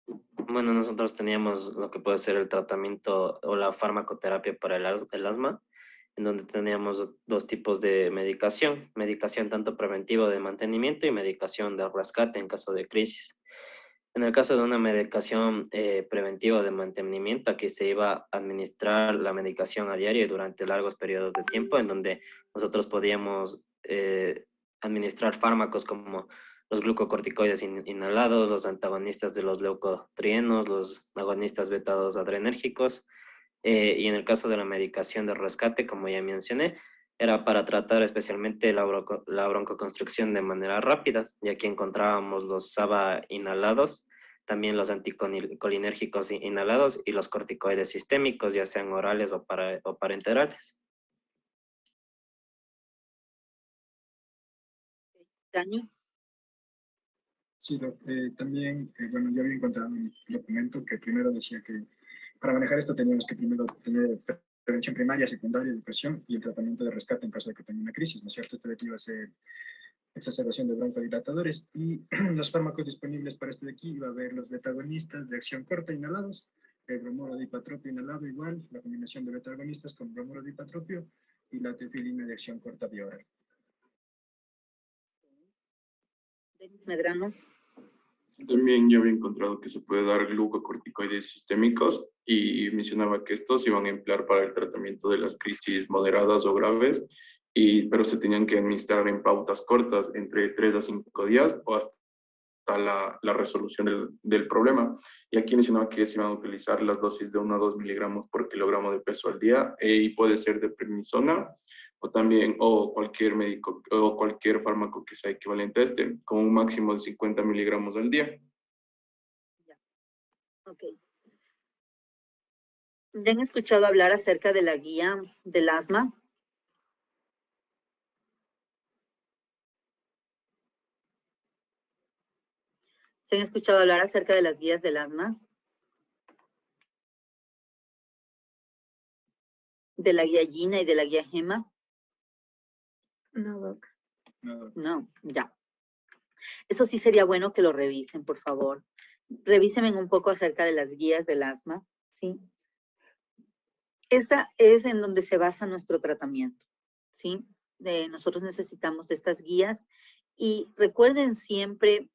F: Bueno, nosotros teníamos lo que puede ser el tratamiento o la farmacoterapia para el asma, en donde teníamos 2 tipos de medicación. Medicación tanto preventiva de mantenimiento y medicación de rescate en caso de crisis. En el caso de una medicación preventiva de mantenimiento, aquí se iba a administrar la medicación a diario y durante largos periodos de tiempo, en donde nosotros podíamos administrar fármacos como los glucocorticoides inhalados, los antagonistas de los leucotrienos, los agonistas beta-2 adrenérgicos, y en el caso de la medicación de rescate, como ya mencioné, era para tratar especialmente la broncoconstricción de manera rápida, y aquí encontrábamos los SABA inhalados, también los anticolinérgicos inhalados y los corticoides sistémicos, ya sean orales o parenterales.
A: Dani.
Q: Sí, también, bueno, yo había encontrado un documento que primero decía que para manejar esto teníamos que primero tener prevención primaria, secundaria, educación y el tratamiento de rescate en caso de que tenga una crisis, ¿no es cierto? Esto de aquí va a ser exacerbación de broncodilatadores y los fármacos disponibles para esto de aquí iba a haber los beta-agonistas de acción corta inhalados, el bromuro de hipatropio inhalado igual, la combinación de beta-agonistas con bromuro de hipatropio y la tefilina de acción corta bioral.
A: Denis Medrano.
R: También yo había encontrado que se puede dar glucocorticoides sistémicos y mencionaba que estos iban a emplear para el tratamiento de las crisis moderadas o graves, pero se tenían que administrar en pautas cortas, entre 3 a 5 días o hasta la resolución del problema. Y aquí mencionaba que se iban a utilizar las dosis de 1 a 2 miligramos por kilogramo de peso al día y puede ser de prednisona o también cualquier médico o cualquier fármaco que sea equivalente a este, con un máximo de 50 miligramos al día.
A: Ok. ¿Ya han escuchado hablar acerca de la guía del asma? ¿Se han escuchado hablar acerca de las guías del asma? ¿De la guía Gina y de la guía Gema?
M: No, Doc.
A: No, ya. Eso sí sería bueno que lo revisen, por favor. Revísenme un poco acerca de las guías del asma, ¿sí? Esa es en donde se basa nuestro tratamiento, ¿sí? Nosotros necesitamos de estas guías y recuerden siempre,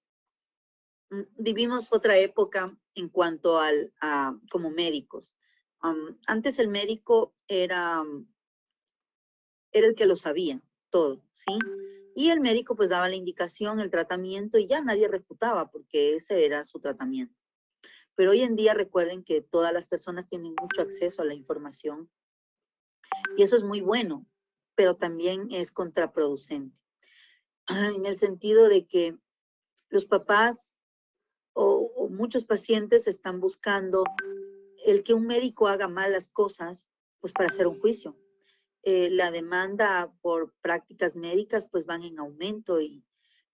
A: vivimos otra época en cuanto como médicos. Antes el médico era el que lo sabía todo, ¿sí? Y el médico pues daba la indicación, el tratamiento y ya nadie refutaba porque ese era su tratamiento. Pero hoy en día recuerden que todas las personas tienen mucho acceso a la información y eso es muy bueno, pero también es contraproducente. En el sentido de que los papás o muchos pacientes están buscando el que un médico haga malas cosas pues para hacer un juicio. La demanda por prácticas médicas pues van en aumento y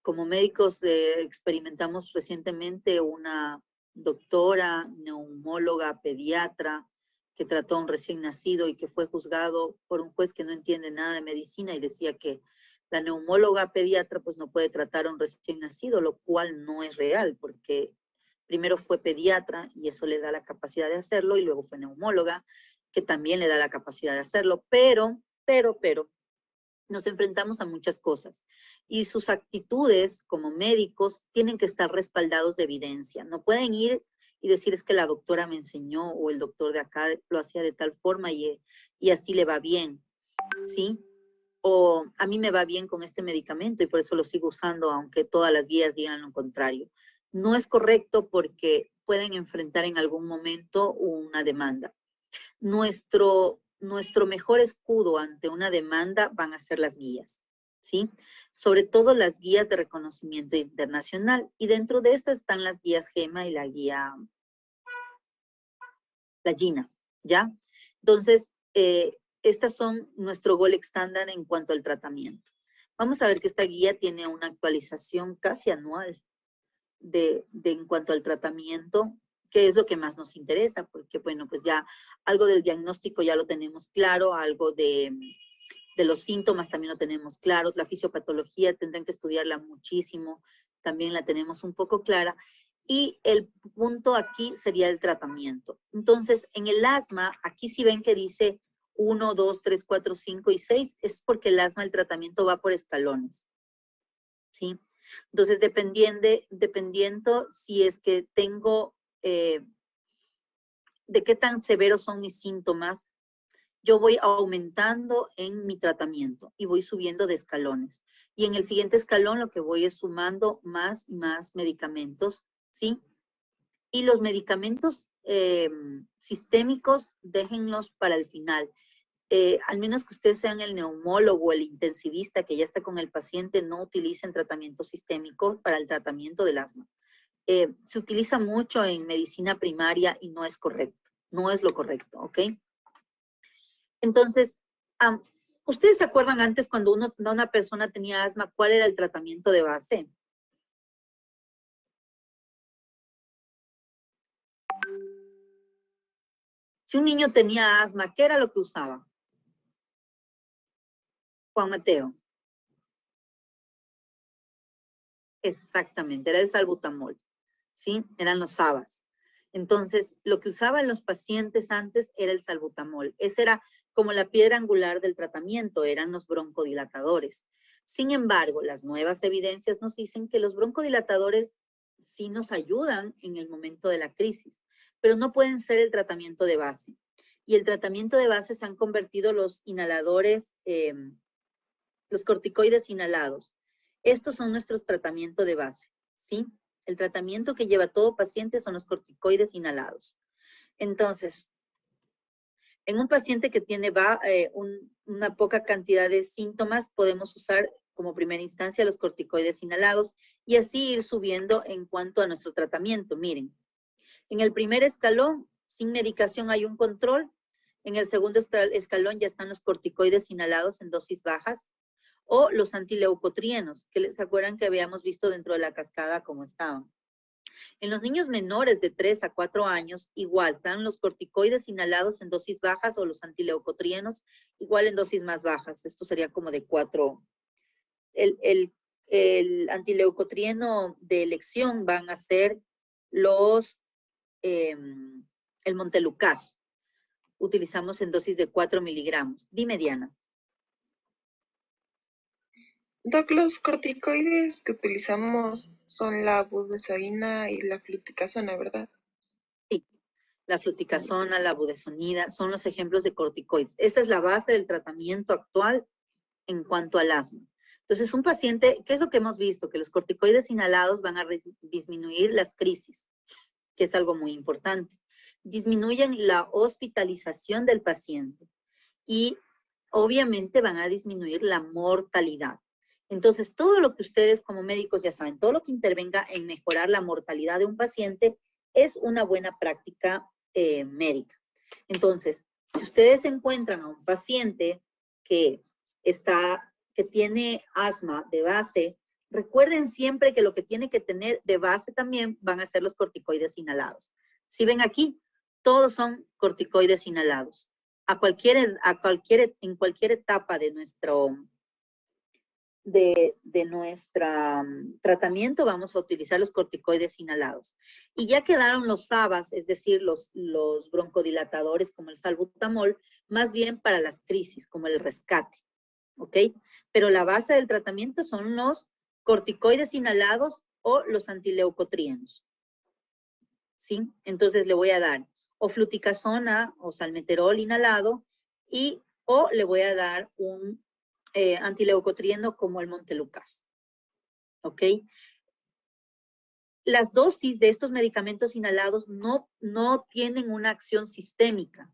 A: como médicos experimentamos recientemente una doctora, neumóloga, pediatra que trató a un recién nacido y que fue juzgado por un juez que no entiende nada de medicina y decía que la neumóloga pediatra pues no puede tratar a un recién nacido, lo cual no es real porque primero fue pediatra y eso le da la capacidad de hacerlo y luego fue neumóloga que también le da la capacidad de hacerlo, pero, nos enfrentamos a muchas cosas y sus actitudes como médicos tienen que estar respaldados de evidencia. No pueden ir y decir es que la doctora me enseñó o el doctor de acá lo hacía de tal forma y así le va bien, ¿sí? O a mí me va bien con este medicamento y por eso lo sigo usando aunque todas las guías digan lo contrario. No es correcto porque pueden enfrentar en algún momento una demanda. Nuestro mejor escudo ante una demanda van a ser las guías, ¿sí? Sobre todo las guías de reconocimiento internacional. Y dentro de estas están las guías GEMA y la guía, la GINA, ¿ya? Entonces, estas son nuestro gold estándar en cuanto al tratamiento. Vamos a ver que esta guía tiene una actualización casi anual en cuanto al tratamiento, que es lo que más nos interesa, porque bueno, pues ya algo del diagnóstico ya lo tenemos claro, algo de los síntomas también lo tenemos claro, la fisiopatología tendrán que estudiarla muchísimo, también la tenemos un poco clara, y el punto aquí sería el tratamiento. Entonces, en el asma, aquí sí ven que dice 1, 2, 3, 4, 5 y 6, es porque el asma, el tratamiento va por escalones, ¿sí? Entonces, dependiendo si es que tengo, de qué tan severos son mis síntomas, yo voy aumentando en mi tratamiento y voy subiendo de escalones. Y en el siguiente escalón lo que voy es sumando más y más medicamentos, ¿sí? Y los medicamentos sistémicos, déjenlos para el final. Al menos que ustedes sean el neumólogo o el intensivista que ya está con el paciente, no utilicen tratamiento sistémico para el tratamiento del asma. Se utiliza mucho en medicina primaria y no es correcto, no es lo correcto, ¿ok? Entonces, ¿ustedes se acuerdan antes cuando una persona tenía asma, cuál era el tratamiento de base? Si un niño tenía asma, ¿qué era lo que usaba? Juan Mateo. Exactamente, era el salbutamol, ¿sí? Eran los SABAs. Entonces, lo que usaban los pacientes antes era el salbutamol. Esa era como la piedra angular del tratamiento, eran los broncodilatadores. Sin embargo, las nuevas evidencias nos dicen que los broncodilatadores sí nos ayudan en el momento de la crisis, pero no pueden ser el tratamiento de base. Y el tratamiento de base se han convertido los inhaladores, los corticoides inhalados. Estos son nuestros tratamientos de base, ¿sí? El tratamiento que lleva todo paciente son los corticoides inhalados. Entonces, en un paciente que tiene una poca cantidad de síntomas, podemos usar como primera instancia los corticoides inhalados y así ir subiendo en cuanto a nuestro tratamiento. Miren, en el primer escalón, sin medicación hay un control. En el segundo escalón ya están los corticoides inhalados en dosis bajas o los antileucotrienos, que les acuerdan que habíamos visto dentro de la cascada cómo estaban. En los niños menores de 3 a 4 años, igual, están los corticoides inhalados en dosis bajas o los antileucotrienos, igual en dosis más bajas. Esto sería como de 4. El antileucotrieno de elección van a ser el Montelukast. Utilizamos en dosis de 4 miligramos. Dime, Diana.
L: Doc, los corticoides que utilizamos son la budesonida y la fluticasona, ¿verdad?
A: Sí, la fluticasona, la budesonida, son los ejemplos de corticoides. Esta es la base del tratamiento actual en cuanto al asma. Entonces, un paciente, ¿qué es lo que hemos visto? Que los corticoides inhalados van a disminuir las crisis, que es algo muy importante. Disminuyen la hospitalización del paciente y obviamente van a disminuir la mortalidad. Entonces, todo lo que ustedes como médicos ya saben, todo lo que intervenga en mejorar la mortalidad de un paciente es una buena práctica médica. Entonces, si ustedes encuentran a un paciente que tiene asma de base, recuerden siempre que lo que tiene que tener de base también van a ser los corticoides inhalados. Si ven aquí, todos son corticoides inhalados. En cualquier etapa de nuestro tratamiento vamos a utilizar los corticoides inhalados. Y ya quedaron los SABAs, es decir, los broncodilatadores como el salbutamol, más bien para las crisis, como el rescate. ¿Ok? Pero la base del tratamiento son los corticoides inhalados o los antileucotrienos. ¿Sí? Entonces le voy a dar o fluticasona o salmeterol inhalado o le voy a dar un antileucotrieno como el Montelukast. ¿Ok? Las dosis de estos medicamentos inhalados no tienen una acción sistémica.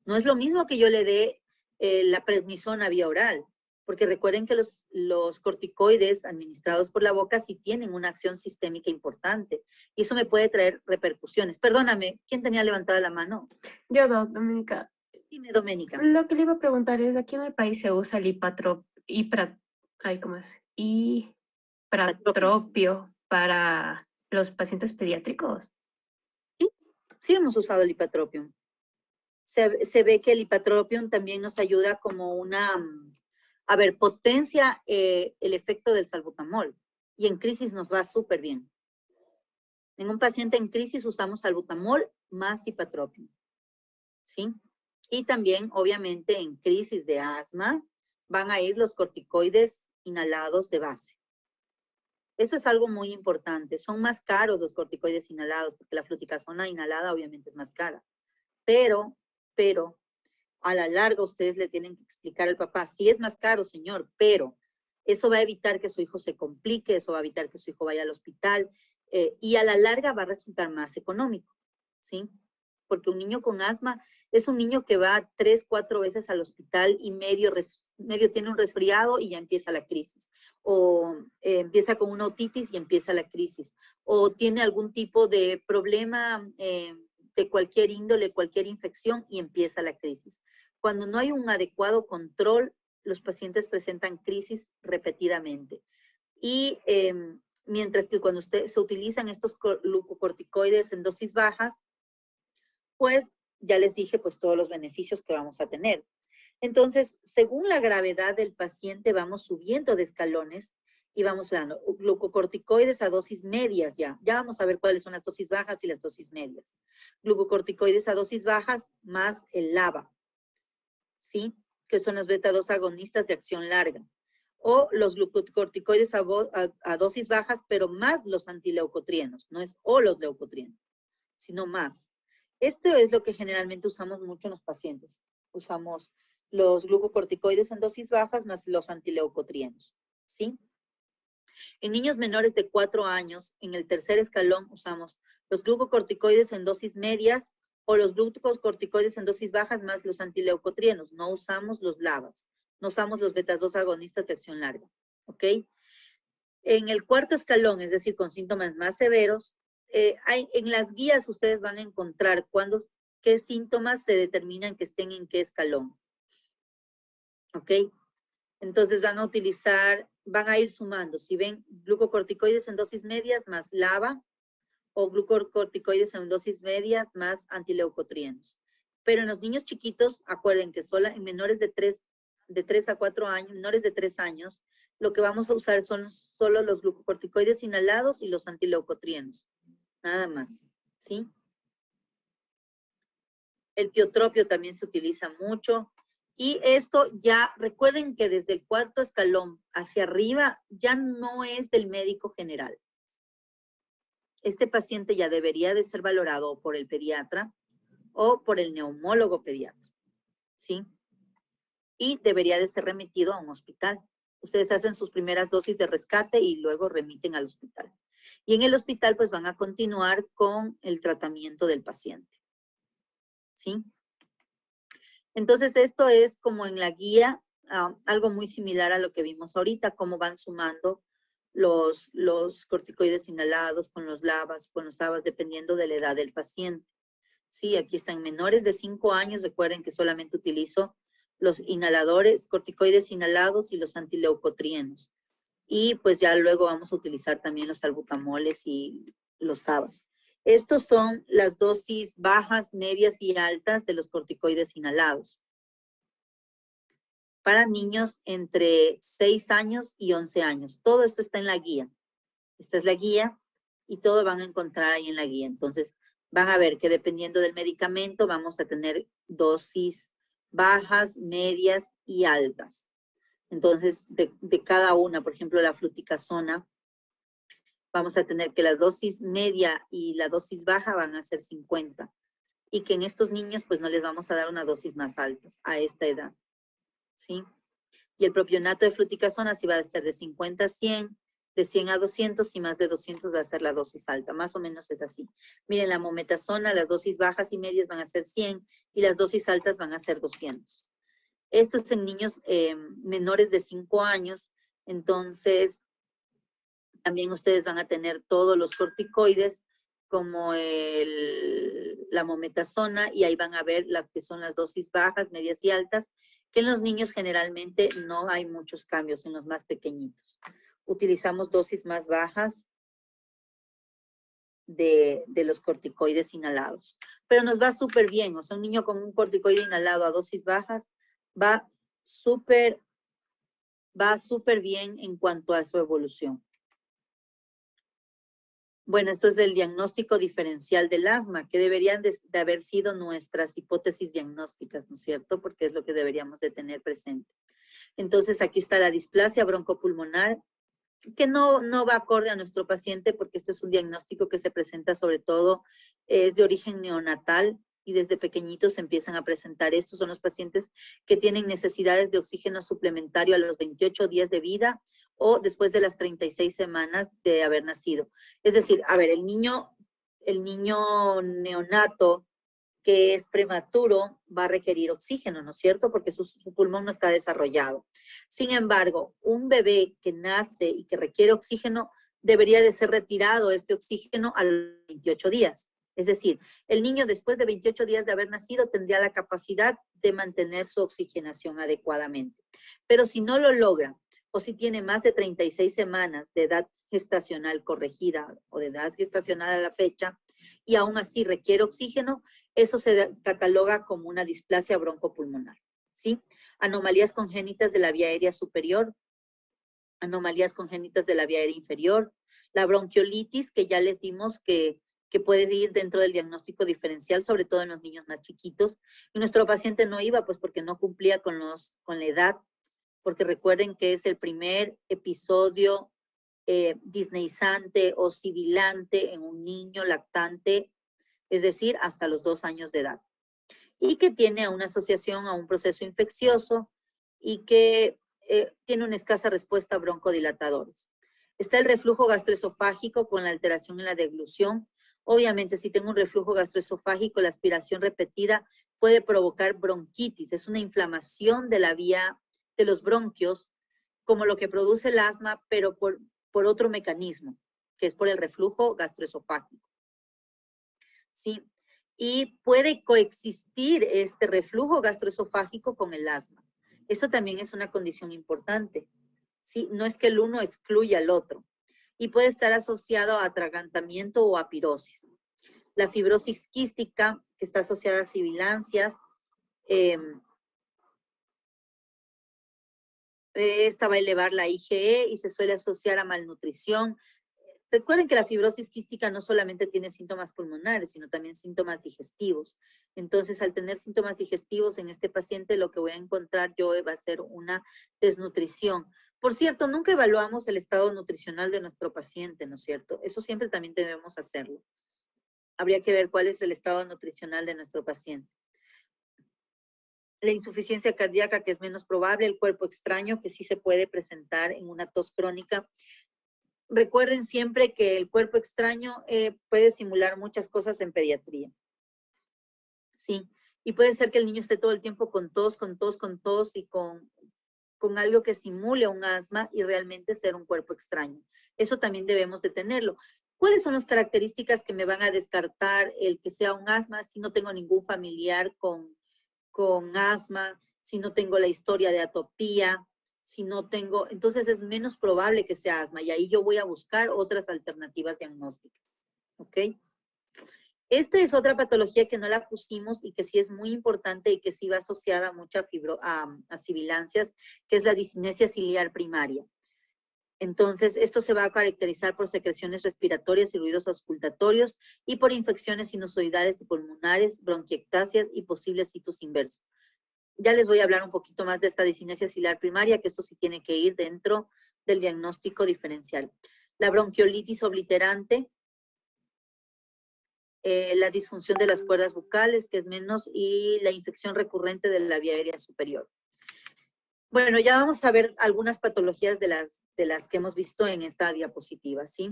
A: No es lo mismo que yo le dé la prednisona vía oral, porque recuerden que los corticoides administrados por la boca sí tienen una acción sistémica importante y eso me puede traer repercusiones. Perdóname, ¿quién tenía levantada la mano?
D: Yo, Doménica.
A: Dime, Doménica.
D: Lo que le iba a preguntar es, aquí en el país se usa el ipratropio para los pacientes pediátricos.
A: Sí hemos usado el ipratropium. Se ve que el ipratropium también nos ayuda como potencia el efecto del salbutamol y en crisis nos va súper bien. En un paciente en crisis usamos salbutamol más ipratropium, ¿sí? Y también, obviamente, en crisis de asma van a ir los corticoides inhalados de base. Eso es algo muy importante. Son más caros los corticoides inhalados porque la fluticasona inhalada obviamente es más cara. Pero a la larga ustedes le tienen que explicar al papá, sí es más caro, señor, pero eso va a evitar que su hijo se complique, eso va a evitar que su hijo vaya al hospital y a la larga va a resultar más económico, ¿sí? Porque un niño con asma es un niño que va 3, 4 veces al hospital y medio tiene un resfriado y ya empieza la crisis. O empieza con una otitis y empieza la crisis. O tiene algún tipo de problema de cualquier índole, cualquier infección y empieza la crisis. Cuando no hay un adecuado control, los pacientes presentan crisis repetidamente. Y mientras que cuando se utilizan estos glucocorticoides en dosis bajas, pues ya les dije pues todos los beneficios que vamos a tener. Entonces, según la gravedad del paciente, vamos subiendo de escalones y vamos dando glucocorticoides a dosis medias ya. Ya vamos a ver cuáles son las dosis bajas y las dosis medias. Glucocorticoides a dosis bajas más el LABA, ¿sí? Que son las beta-2 agonistas de acción larga. O los glucocorticoides a dosis bajas, pero más los antileucotrienos. No es o los leucotrienos, sino más. Esto es lo que generalmente usamos mucho en los pacientes. Usamos los glucocorticoides en dosis bajas más los antileucotrienos, ¿sí? En niños menores de 4 años, en el tercer escalón usamos los glucocorticoides en dosis medias o los glucocorticoides en dosis bajas más los antileucotrienos. No usamos los LABAs, no usamos los beta-2 agonistas de acción larga, ¿ok? En el cuarto escalón, es decir, con síntomas más severos, en las guías ustedes van a encontrar qué síntomas se determinan que estén en qué escalón. ¿Ok? Entonces van a ir sumando. Si ven glucocorticoides en dosis medias más LABA o glucocorticoides en dosis medias más antileucotrienos. Pero en los niños chiquitos, acuerden que solo en menores de 3 a 4 años, menores de 3 años, lo que vamos a usar son solo los glucocorticoides inhalados y los antileucotrienos. Nada más, ¿sí? El tiotropio también se utiliza mucho. Y esto ya, recuerden que desde el 4.º escalón hacia arriba ya no es del médico general. Este paciente ya debería de ser valorado por el pediatra o por el neumólogo pediatra, ¿sí? Y debería de ser remitido a un hospital. Ustedes hacen sus primeras dosis de rescate y luego remiten al hospital. Y en el hospital pues van a continuar con el tratamiento del paciente, ¿sí? Entonces esto es como en la guía, algo muy similar a lo que vimos ahorita, cómo van sumando los corticoides inhalados con los LABAs, con los ABAs, dependiendo de la edad del paciente. Sí, aquí están menores de 5 años, recuerden que solamente utilizo los inhaladores, corticoides inhalados y los antileucotrienos. Y pues ya luego vamos a utilizar también los salbutamoles y los ABAs. Estos son las dosis bajas, medias y altas de los corticoides inhalados. Para niños entre 6 años y 11 años. Todo esto está en la guía. Esta es la guía y todo van a encontrar ahí en la guía. Entonces, van a ver que dependiendo del medicamento vamos a tener dosis bajas, medias y altas. Entonces, de cada una, por ejemplo, la fluticasona, vamos a tener que la dosis media y la dosis baja van a ser 50. Y que en estos niños, pues no les vamos a dar una dosis más alta a esta edad. ¿Sí? Y el propionato de fluticasona sí va a ser de 50 a 100, de 100 a 200 y más de 200 va a ser la dosis alta. Más o menos es así. Miren, la mometasona, las dosis bajas y medias van a ser 100 y las dosis altas van a ser 200. Esto es en niños menores de 5 años. Entonces, también ustedes van a tener todos los corticoides como la mometasona y ahí van a ver las que son las dosis bajas, medias y altas, que en los niños generalmente no hay muchos cambios, en los más pequeñitos. Utilizamos dosis más bajas de los corticoides inhalados. Pero nos va súper bien, o sea, un niño con un corticoide inhalado a dosis bajas va súper bien en cuanto a su evolución. Bueno, esto es del diagnóstico diferencial del asma, que deberían de haber sido nuestras hipótesis diagnósticas, ¿no es cierto? Porque es lo que deberíamos de tener presente. Entonces, aquí está la displasia broncopulmonar, que no va acorde a nuestro paciente, porque esto es un diagnóstico que se presenta sobre todo, es de origen neonatal, y desde pequeñitos se empiezan a presentar. Estos son los pacientes que tienen necesidades de oxígeno suplementario a los 28 días de vida o después de las 36 semanas de haber nacido. Es decir, a ver, el niño neonato que es prematuro va a requerir oxígeno, ¿no es cierto? Porque su pulmón no está desarrollado. Sin embargo, un bebé que nace y que requiere oxígeno debería de ser retirado este oxígeno a los 28 días. Es decir, el niño después de 28 días de haber nacido tendría la capacidad de mantener su oxigenación adecuadamente. Pero si no lo logra, o si tiene más de 36 semanas de edad gestacional corregida o de edad gestacional a la fecha, y aún así requiere oxígeno, eso se cataloga como una displasia broncopulmonar, ¿sí? Anomalías congénitas de la vía aérea superior, anomalías congénitas de la vía aérea inferior, la bronquiolitis, que ya les dimos que puede ir dentro del diagnóstico diferencial, sobre todo en los niños más chiquitos. Y nuestro paciente no iba, pues porque no cumplía con la edad, porque recuerden que es el primer episodio disneizante o sibilante en un niño lactante, es decir, hasta los 2 años de edad. Y que tiene una asociación a un proceso infeccioso y que tiene una escasa respuesta a broncodilatadores. Está el reflujo gastroesofágico con la alteración en la deglución. Obviamente, si tengo un reflujo gastroesofágico, la aspiración repetida puede provocar bronquitis. Es una inflamación de la vía de los bronquios, como lo que produce el asma, pero por otro mecanismo, que es por el reflujo gastroesofágico. ¿Sí? Y puede coexistir este reflujo gastroesofágico con el asma. Eso también es una condición importante. ¿Sí? No es que el uno excluya al otro. y puede estar asociado a atragantamiento o a pirosis. La fibrosis quística, que está asociada a sibilancias, esta va a elevar la IgE y se suele asociar a malnutrición. Recuerden que la fibrosis quística no solamente tiene síntomas pulmonares, sino también síntomas digestivos. Entonces, al tener síntomas digestivos en este paciente, lo que voy a encontrar yo va a ser una desnutrición. Por cierto, nunca evaluamos el estado nutricional de nuestro paciente, ¿no es cierto? Eso siempre también debemos hacerlo. Habría que ver cuál es el estado nutricional de nuestro paciente. La insuficiencia cardíaca, que es menos probable, el cuerpo extraño, que sí se puede presentar en una tos crónica. Recuerden siempre que el cuerpo extraño puede simular muchas cosas en pediatría. Sí, y puede ser que el niño esté todo el tiempo con tos y con algo que simule un asma y realmente ser un cuerpo extraño. Eso también debemos de tenerlo. ¿Cuáles son las características que me van a descartar el que sea un asma si no tengo ningún familiar con asma, si no tengo la historia de atopía, si no tengo, entonces es menos probable que sea asma y ahí yo voy a buscar otras alternativas diagnósticas, ¿ok? Esta es otra patología que no la pusimos y que sí es muy importante y que sí va asociada mucho a sibilancias, que es la discinesia ciliar primaria. Entonces, esto se va a caracterizar por secreciones respiratorias y ruidos auscultatorios y por infecciones sinusoidales y pulmonares, bronquiectasias y posibles situs inversos. Ya les voy a hablar un poquito más de esta discinesia ciliar primaria, que esto sí tiene que ir dentro del diagnóstico diferencial. La bronquiolitis obliterante, la disfunción de las cuerdas bucales, que es menos, y la infección recurrente de la vía aérea superior. Bueno, ya vamos a ver algunas patologías de las que hemos visto en esta diapositiva, ¿sí?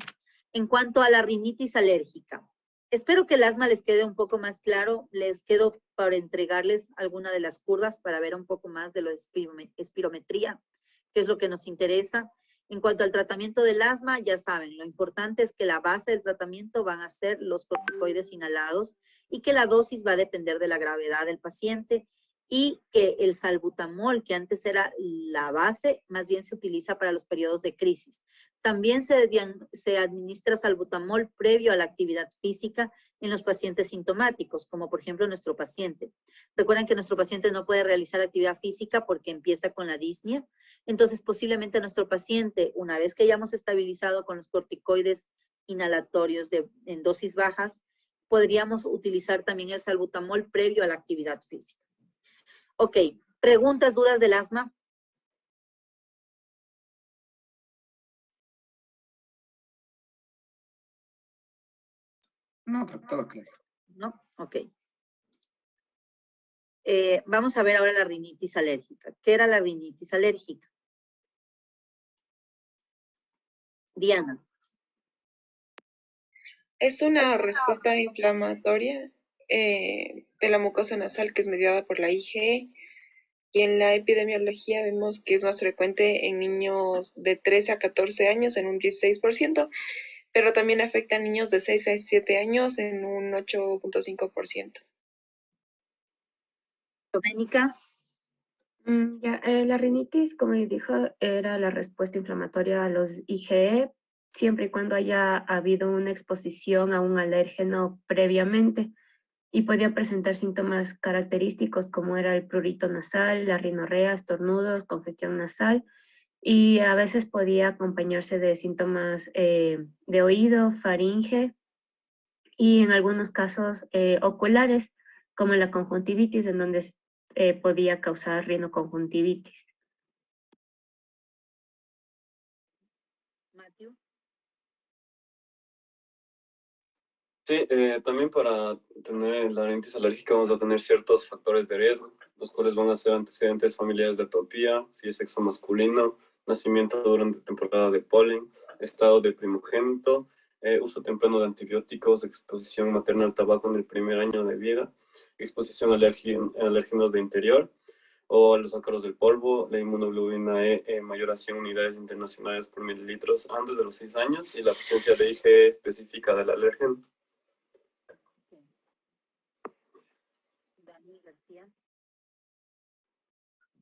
A: En cuanto a la rinitis alérgica, espero que el asma les quede un poco más claro. Les quedo para entregarles alguna de las curvas para ver un poco más de la espirometría, que es lo que nos interesa. En cuanto al tratamiento del asma, ya saben, lo importante es que la base del tratamiento van a ser los corticoides inhalados y que la dosis va a depender de la gravedad del paciente y que el salbutamol, que antes era la base, más bien se utiliza para los periodos de crisis. También se administra salbutamol previo a la actividad física en los pacientes sintomáticos, como por ejemplo nuestro paciente. Recuerden que nuestro paciente no puede realizar actividad física porque empieza con la disnea. Entonces, posiblemente nuestro paciente, una vez que hayamos estabilizado con los corticoides inhalatorios en dosis bajas, podríamos utilizar también el salbutamol previo a la actividad física. Ok, preguntas, dudas del asma.
O: No, todo claro.
A: ¿No? Ok. Vamos a ver ahora la rinitis alérgica. ¿Qué era la rinitis alérgica? Diana.
L: Es una respuesta inflamatoria de la mucosa nasal que es mediada por la IgE. Y en la epidemiología vemos que es más frecuente en niños de 13 a 14 años en un 16%, pero también afecta a niños de 6 a 7 años en un 8.5%.
A: Doménica.
D: La rinitis, como dijo, era la respuesta inflamatoria a los IgE, siempre y cuando haya habido una exposición a un alérgeno previamente, y podía presentar síntomas característicos como era el prurito nasal, la rinorrea, estornudos, congestión nasal, y a veces podía acompañarse de síntomas de oído, faringe y en algunos casos oculares, como la conjuntivitis, en donde podía causar rinoconjuntivitis.
A: Matthew.
P: Sí, también para tener la rinitis alérgica vamos a tener ciertos factores de riesgo, los cuales van a ser antecedentes familiares de atopía, si es sexo masculino, nacimiento durante temporada de polen, estado de primogénito, uso temprano de antibióticos, exposición materna al tabaco en el primer año de vida, exposición a alérgenos de interior o a los ácaros del polvo, la inmunoglobulina E mayor a 100 unidades internacionales por mililitros antes de los 6 años y la presencia de IgE específica del alérgeno.
A: Dani García.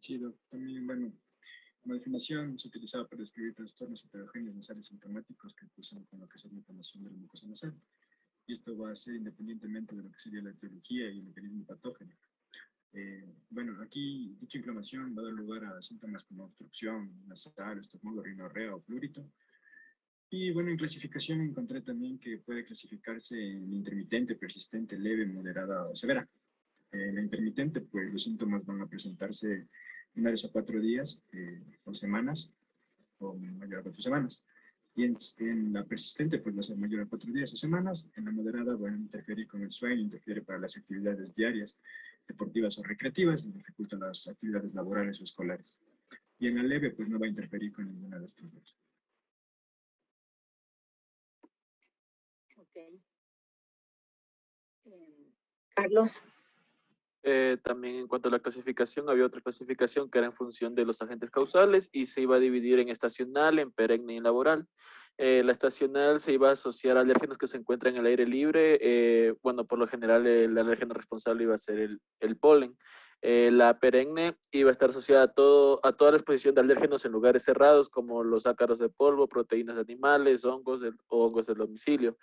Q: Sí, también, bueno, Como definición, se utilizaba para describir trastornos heterogéneos nasales sintomáticos que cursan con lo que sería la inflamación de la mucosa nasal. Y esto va a ser independientemente de lo que sería la etiología y el mecanismo patógeno. Bueno, aquí dicha inflamación va a dar lugar a síntomas como obstrucción nasal, estornudo, rinorrea o plurito. Y bueno, en clasificación encontré también que puede clasificarse en intermitente, persistente, leve, moderada o severa. La intermitente, pues los síntomas van a presentarse en 1 a 4 días o semanas, o mayor a 4 semanas. Y en la persistente, pues va a ser mayor a 4 días o semanas. En la moderada va a interferir con el sueño, interfiere para las actividades diarias, deportivas o recreativas, y dificulta las actividades laborales o escolares. Y en la leve, pues no va a interferir con ninguna de estas dos.
A: Ok. Carlos.
S: También en cuanto a la clasificación, había otra clasificación que era en función de los agentes causales y se iba a dividir en estacional, en perenne y en laboral. La estacional se iba a asociar a alérgenos que se encuentran en el aire libre. Bueno, por lo general el alérgeno responsable iba a ser el polen. La perenne iba a estar asociada a toda la exposición de alérgenos en lugares cerrados, como los ácaros de polvo, proteínas animales, hongos o hongos del domicilio.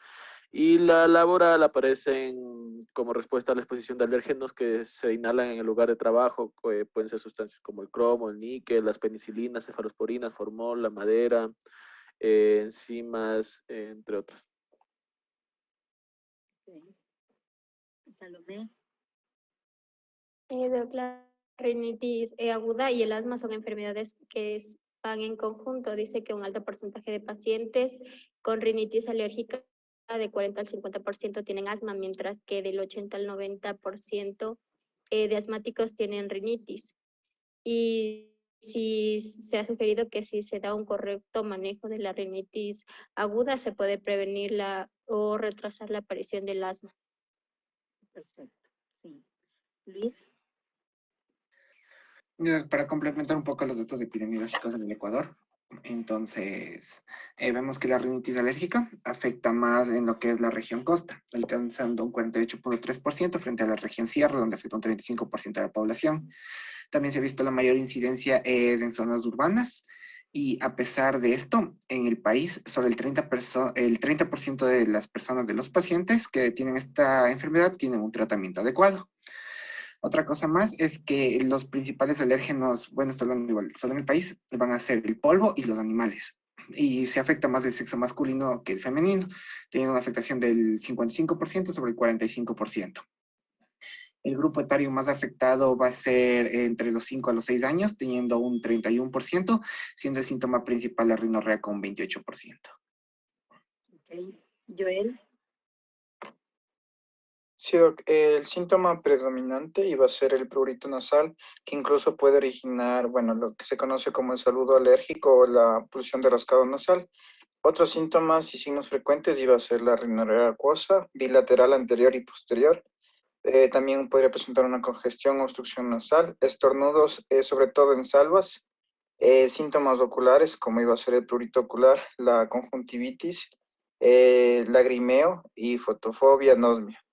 S: Y la laboral aparecen como respuesta a la exposición de alérgenos que se inhalan en el lugar de trabajo, que pueden ser sustancias como el cromo, el níquel, las penicilinas, cefalosporinas, formol, la madera, enzimas, entre otras.
A: Okay. Salomé.
K: La rinitis aguda y el asma son enfermedades que van en conjunto. Dice que un alto porcentaje de pacientes con rinitis alérgica de 40 al 50% tienen asma, mientras que del 80 al 90% de asmáticos tienen rinitis. Y sí se ha sugerido que si se da un correcto manejo de la rinitis aguda, se puede prevenir o retrasar la aparición del asma.
A: Perfecto, sí. Luis.
O: Para complementar un poco los datos epidemiológicos en el Ecuador, entonces vemos que la rinitis alérgica afecta más en lo que es la región costa, alcanzando un 48.3% frente a la región sierra, donde afecta un 35% de la población. También se ha visto la mayor incidencia es en zonas urbanas, y a pesar de esto, en el país, solo el 30% de las personas, de los pacientes que tienen esta enfermedad, tienen un tratamiento adecuado. Otra cosa más es que los principales alérgenos, bueno, estoy hablando igual, solo en el país, van a ser el polvo y los animales. Y se afecta más el sexo masculino que el femenino, teniendo una afectación del 55% sobre el 45%. El grupo etario más afectado va a ser entre los 5 a los 6 años, teniendo un 31%, siendo el síntoma principal la rinorrea con un 28%.
A: Ok. Joel.
H: Sí, Doc, el síntoma predominante iba a ser el prurito nasal, que incluso puede originar, bueno, lo que se conoce como el saludo alérgico o la pulsión de rascado nasal. Otros síntomas y signos frecuentes iba a ser la rinorrea acuosa, bilateral anterior y posterior. También podría presentar una congestión o obstrucción nasal, estornudos, sobre todo en salvas, síntomas oculares, como iba a ser el prurito ocular, la conjuntivitis, lagrimeo y fotofobia, anosmia.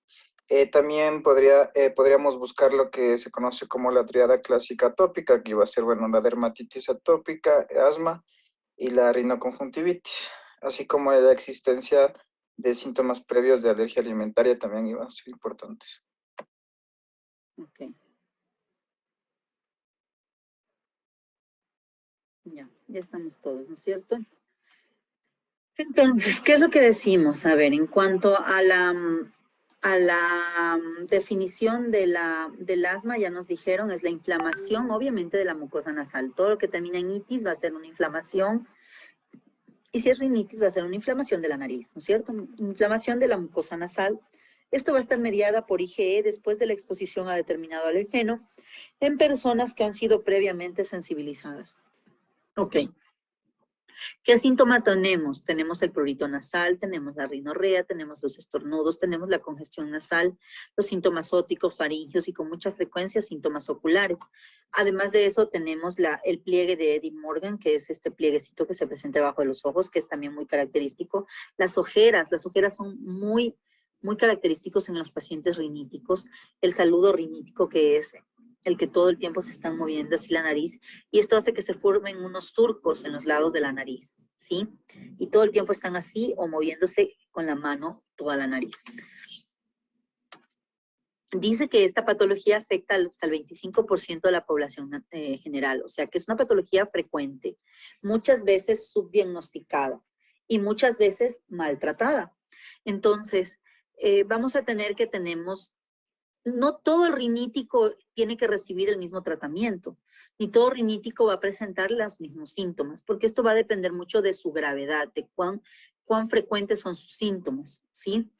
H: También podríamos buscar lo que se conoce como la triada clásica atópica, que iba a ser, bueno, la dermatitis atópica, asma y la rinoconjuntivitis, así como la existencia de síntomas previos de alergia alimentaria también iban a ser importantes.
A: Ok. Ya estamos todos, ¿no es cierto? Entonces, ¿qué es lo que decimos? A ver, en cuanto a la definición del asma, ya nos dijeron, es la inflamación, obviamente, de la mucosa nasal. Todo lo que termina en itis va a ser una inflamación, y si es rinitis va a ser una inflamación de la nariz, ¿no es cierto? Inflamación de la mucosa nasal. Esto va a estar mediada por IgE después de la exposición a determinado alergeno en personas que han sido previamente sensibilizadas. Ok. ¿Qué síntoma tenemos? Tenemos el prurito nasal, tenemos la rinorrea, tenemos los estornudos, tenemos la congestión nasal, los síntomas óticos, faringios y con mucha frecuencia síntomas oculares. Además de eso tenemos el pliegue de Eddie Morgan, que es este plieguecito que se presenta debajo de los ojos, que es también muy característico. Las ojeras son muy característicos en los pacientes riníticos. El saludo rinítico, que es el que todo el tiempo se están moviendo así la nariz, y esto hace que se formen unos surcos en los lados de la nariz, ¿sí? Y todo el tiempo están así o moviéndose con la mano toda la nariz. Dice que esta patología afecta hasta el 25% de la población general, o sea que es una patología frecuente, muchas veces subdiagnosticada y muchas veces maltratada. Entonces, vamos a tener que no todo el rinítico tiene que recibir el mismo tratamiento, ni todo rinítico va a presentar los mismos síntomas, porque esto va a depender mucho de su gravedad, de cuán frecuentes son sus síntomas, ¿sí?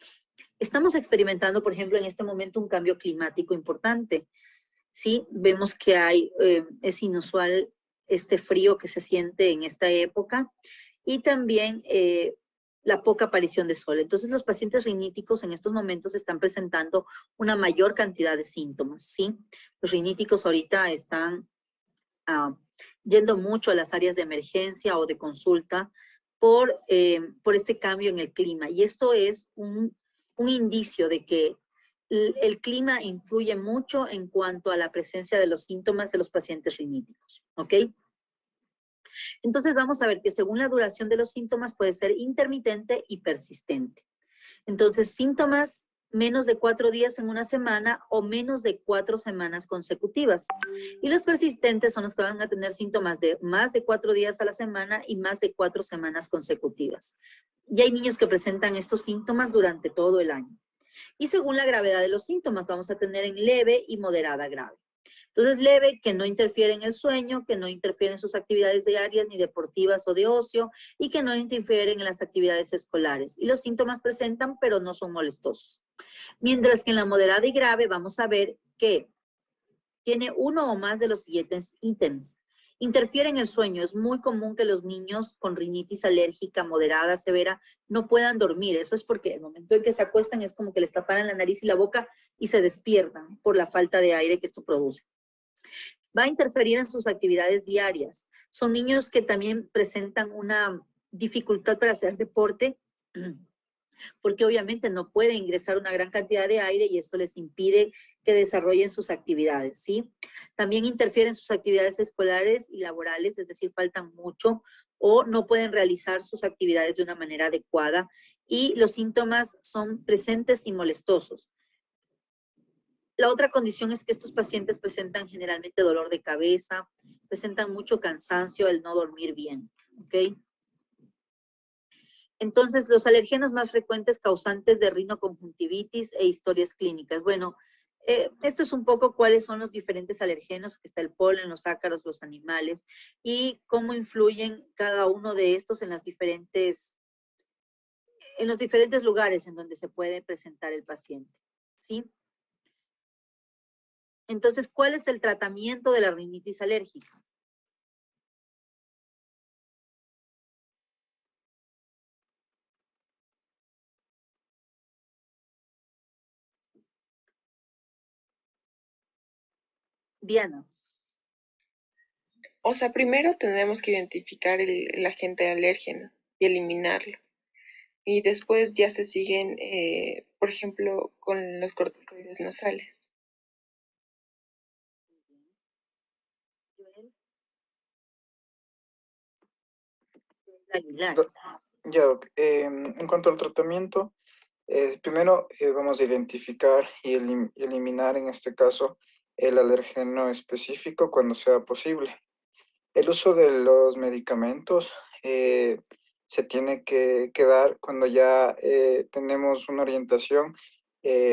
A: Estamos experimentando, por ejemplo, en este momento un cambio climático importante, ¿sí? Vemos que es inusual este frío que se siente en esta época y también la poca aparición de sol. Entonces, los pacientes riníticos en estos momentos están presentando una mayor cantidad de síntomas, ¿sí? Los riníticos ahorita están yendo mucho a las áreas de emergencia o de consulta por este cambio en el clima. Y esto es un indicio de que el clima influye mucho en cuanto a la presencia de los síntomas de los pacientes riníticos, ¿ok? Entonces vamos a ver que según la duración de los síntomas puede ser intermitente y persistente. Entonces, síntomas menos de 4 días en una semana o menos de 4 semanas consecutivas. Y los persistentes son los que van a tener síntomas de más de 4 días a la semana y más de 4 semanas consecutivas. Y hay niños que presentan estos síntomas durante todo el año. Y según la gravedad de los síntomas, vamos a tener en leve y moderada grave. Entonces, leve, que no interfiere en el sueño, que no interfiere en sus actividades diarias ni deportivas o de ocio, y que no interfieren en las actividades escolares. Y los síntomas presentan, pero no son molestosos. Mientras que en la moderada y grave vamos a ver que tiene uno o más de los siguientes ítems. Interfiere en el sueño. Es muy común que los niños con rinitis alérgica moderada, severa, no puedan dormir. Eso es porque el momento en que se acuestan es como que les tapan la nariz y la boca y se despiertan por la falta de aire que esto produce. Va a interferir en sus actividades diarias. Son niños que también presentan una dificultad para hacer deporte, porque obviamente no puede ingresar una gran cantidad de aire y esto les impide que desarrollen sus actividades, ¿sí? También interfieren en sus actividades escolares y laborales, es decir, faltan mucho o no pueden realizar sus actividades de una manera adecuada y los síntomas son presentes y molestosos. La otra condición es que estos pacientes presentan generalmente dolor de cabeza, presentan mucho cansancio, el no dormir bien, ¿ok? Entonces, los alérgenos más frecuentes causantes de rinoconjuntivitis e historias clínicas. Bueno, esto es un poco cuáles son los diferentes alergenos, que está el polen, los ácaros, los animales, y cómo influyen cada uno de estos en los diferentes lugares en donde se puede presentar el paciente, ¿sí? Entonces, ¿cuál es el tratamiento de la rinitis alérgica? Diana.
L: O sea, primero tenemos que identificar el agente alérgeno y eliminarlo. Y después ya se siguen, por ejemplo, con los corticoides nasales.
T: Ya, Doc, en cuanto al tratamiento, primero vamos a identificar y eliminar en este caso el alergeno específico cuando sea posible. El uso de los medicamentos se tiene que dar cuando ya tenemos una orientación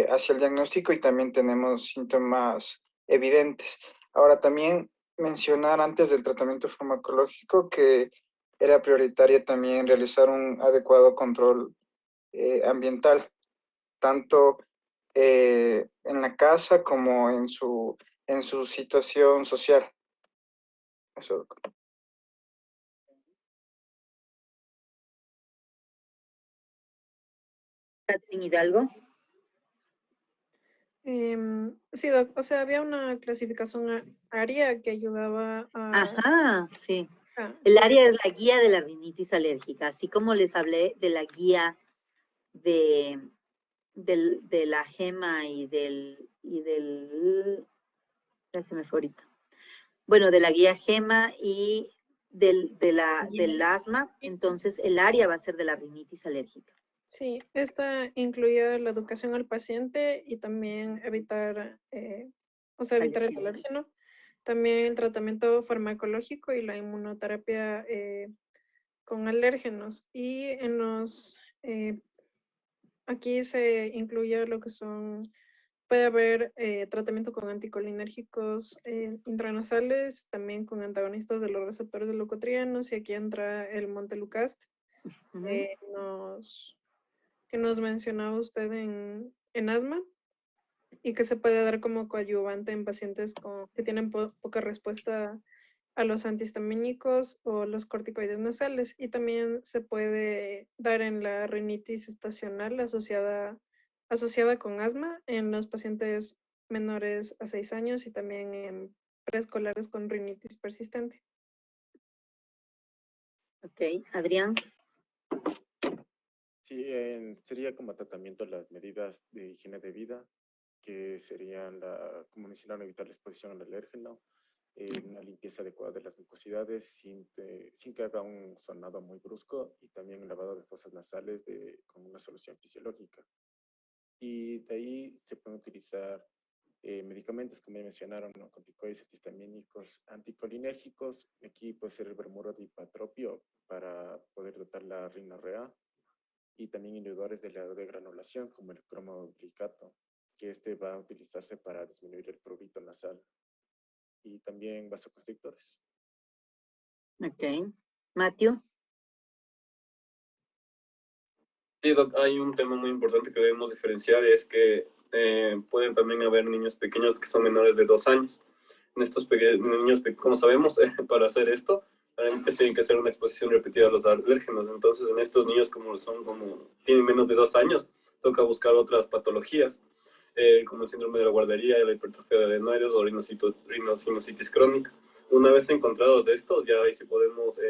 T: hacia el diagnóstico y también tenemos síntomas evidentes. Ahora, también mencionar antes del tratamiento farmacológico que era prioritario también realizar un adecuado control ambiental, tanto en la casa como en su situación social. Eso.
A: ¿En Hidalgo?
J: Sí, Doc, o sea, había una clasificación área que ayudaba a...
A: Ajá, sí. El área es la guía de la rinitis alérgica, así como les hablé de la guía de la GEMA y del Ya se me fue ahorita. Bueno, de la guía GEMA y del asma, entonces el área va a ser de la rinitis alérgica.
J: Sí, esta incluye la educación al paciente y también evitar, evitar el alérgeno. También el tratamiento farmacológico y la inmunoterapia con alérgenos. Y en los, aquí se incluye lo que son, puede haber tratamiento con anticolinérgicos intranasales, también con antagonistas de los receptores de leucotrienos, y aquí entra el montelukast, que nos mencionaba usted en asma, y que se puede dar como coadyuvante en pacientes que tienen poca respuesta a los antihistamínicos o los corticoides nasales, y también se puede dar en la rinitis estacional asociada con asma en los pacientes menores a 6 años y también en preescolares con rinitis persistente.
A: Ok, Adrián.
G: Sí, sería como tratamiento las medidas de higiene de vida, que serían, como mencionaron, evitar la exposición al alérgeno, una limpieza adecuada de las mucosidades sin que haga un sonado muy brusco, y también un lavado de fosas nasales con una solución fisiológica. Y de ahí se pueden utilizar medicamentos, como ya mencionaron, ¿no? Corticoides, antihistamínicos, anticolinérgicos. Aquí puede ser el bromuro de hipatropio para poder tratar la rinorrea, y también inhibidores de la degranulación, como el cromoglicato, que va a utilizarse para disminuir el prurito nasal, y también vasoconstrictores.
A: Ok. Matthew.
P: Sí, Doc, hay un tema muy importante que debemos diferenciar, es que pueden también haber niños pequeños que son menores de 2 años. En estos niños, como sabemos, para hacer esto, realmente tienen que hacer una exposición repetida a los alérgenos. Entonces, en estos niños, como tienen menos de 2 años, toca buscar otras patologías, como el síndrome de la guardería, la hipertrofia de adenoides o rinosinusitis crónica. Una vez encontrados de estos, ya ahí sí podemos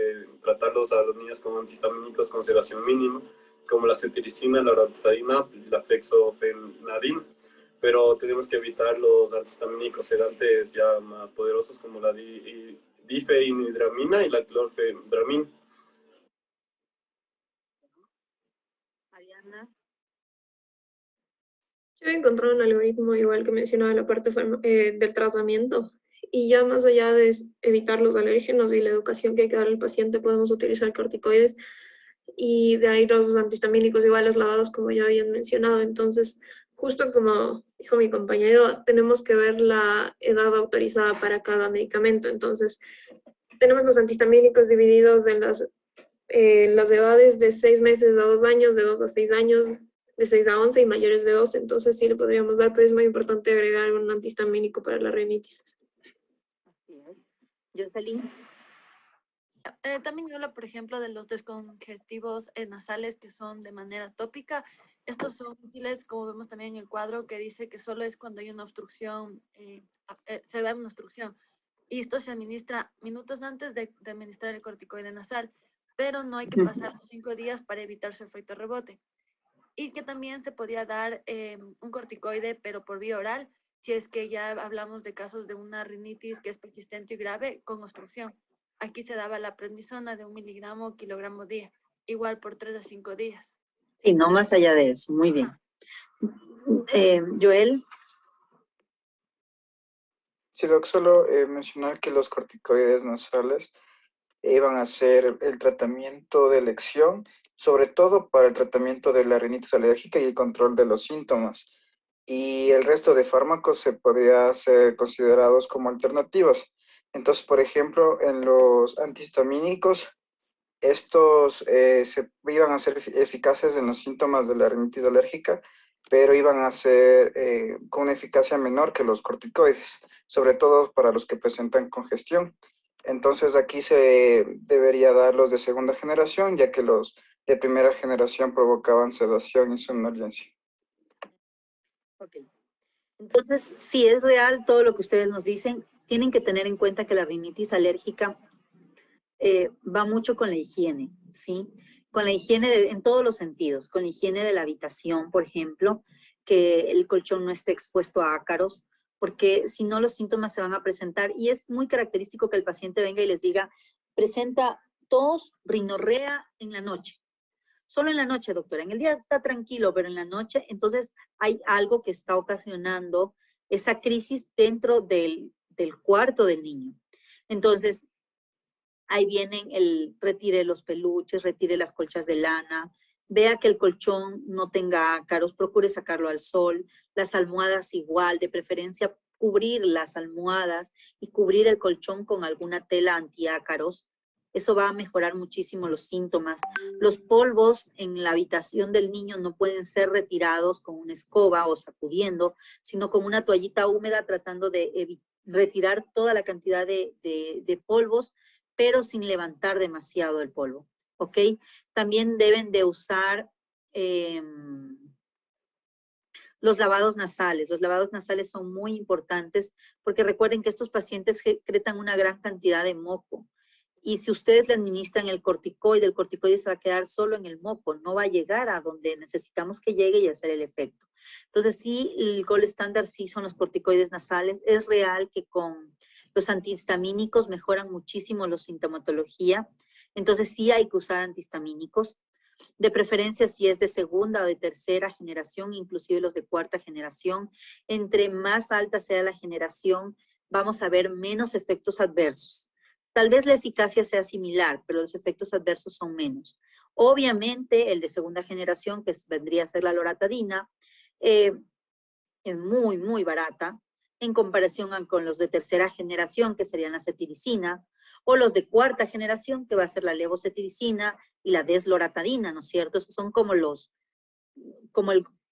P: tratarlos a los niños con antihistamínicos con sedación mínima, como la cetiricina, la loratadina, la fexofenadina. Pero tenemos que evitar los antihistamínicos sedantes ya más poderosos, como la difenhidramina y la clorfenadramina.
A: Ariana.
M: Yo he encontrado un algoritmo igual que mencionaba la parte del tratamiento, y ya más allá de evitar los alérgenos y la educación que hay que dar al paciente, podemos utilizar corticoides y de ahí los antihistamínicos igual los lavados, como ya habían mencionado. Entonces, justo como dijo mi compañero, tenemos que ver la edad autorizada para cada medicamento. Entonces, tenemos los antihistamínicos divididos en las edades de 6 meses a 2 años, de 2 a 6 años, de 6 a 11 y mayores de 12. Entonces sí le podríamos dar, pero es muy importante agregar un antihistamínico para la rinitis.
A: Así es. Jocelyn.
B: También habla, por ejemplo, de los descongestivos nasales que son de manera tópica. Estos son útiles, como vemos también en el cuadro, que dice que solo es cuando hay una obstrucción, se da una obstrucción. Y esto se administra minutos antes de administrar el corticoide nasal, pero no hay que pasar los 5 días para evitar su efecto rebote. Y que también se podía dar un corticoide, pero por vía oral, si es que ya hablamos de casos de una rinitis que es persistente y grave con obstrucción. Aquí se daba la prednisona de 1 miligramo o kilogramo día, igual por 3 a 5 días.
A: Sí, no más allá de eso. Muy bien. Joel.
T: Sí, Doc, solo mencionar que los corticoides nasales iban a ser el tratamiento de elección, sobre todo para el tratamiento de la rinitis alérgica y el control de los síntomas. Y el resto de fármacos se podría ser considerados como alternativas. Entonces, por ejemplo, en los antihistamínicos, estos se iban a ser eficaces en los síntomas de la rinitis alérgica, pero iban a ser con una eficacia menor que los corticoides, sobre todo para los que presentan congestión. Entonces aquí se debería dar los de segunda generación, ya que los de primera generación provocaban sedación y somnolencia.
A: Ok. Entonces, si es real todo lo que ustedes nos dicen, tienen que tener en cuenta que la rinitis alérgica va mucho con la higiene, ¿sí? Con la higiene en todos los sentidos, con la higiene de la habitación, por ejemplo, que el colchón no esté expuesto a ácaros, porque si no los síntomas se van a presentar y es muy característico que el paciente venga y les diga, presenta tos, rinorrea en la noche. Solo en la noche, doctora. En el día está tranquilo, pero en la noche, entonces hay algo que está ocasionando esa crisis dentro del cuarto del niño. Entonces, ahí vienen retire los peluches, retire las colchas de lana, vea que el colchón no tenga ácaros, procure sacarlo al sol, las almohadas igual, de preferencia cubrir las almohadas y cubrir el colchón con alguna tela antiácaros. Eso va a mejorar muchísimo los síntomas. Los polvos en la habitación del niño no pueden ser retirados con una escoba o sacudiendo, sino con una toallita húmeda tratando de retirar toda la cantidad de polvos, pero sin levantar demasiado el polvo, ¿ok? También deben de usar los lavados nasales. Los lavados nasales son muy importantes porque recuerden que estos pacientes secretan una gran cantidad de moco. Y si ustedes le administran el corticoide se va a quedar solo en el moco, no va a llegar a donde necesitamos que llegue y hacer el efecto. Entonces sí, el gold estándar sí son los corticoides nasales. Es real que con los antihistamínicos mejoran muchísimo la sintomatología. Entonces sí hay que usar antihistamínicos. De preferencia si es de segunda o de tercera generación, inclusive los de cuarta generación. Entre más alta sea la generación, vamos a ver menos efectos adversos. Tal vez la eficacia sea similar, pero los efectos adversos son menos. Obviamente, el de segunda generación, que vendría a ser la loratadina, es muy, muy barata en comparación con los de tercera generación, que serían la cetiricina, o los de cuarta generación, que va a ser la levocetiricina y la desloratadina, ¿no es cierto? Esos son como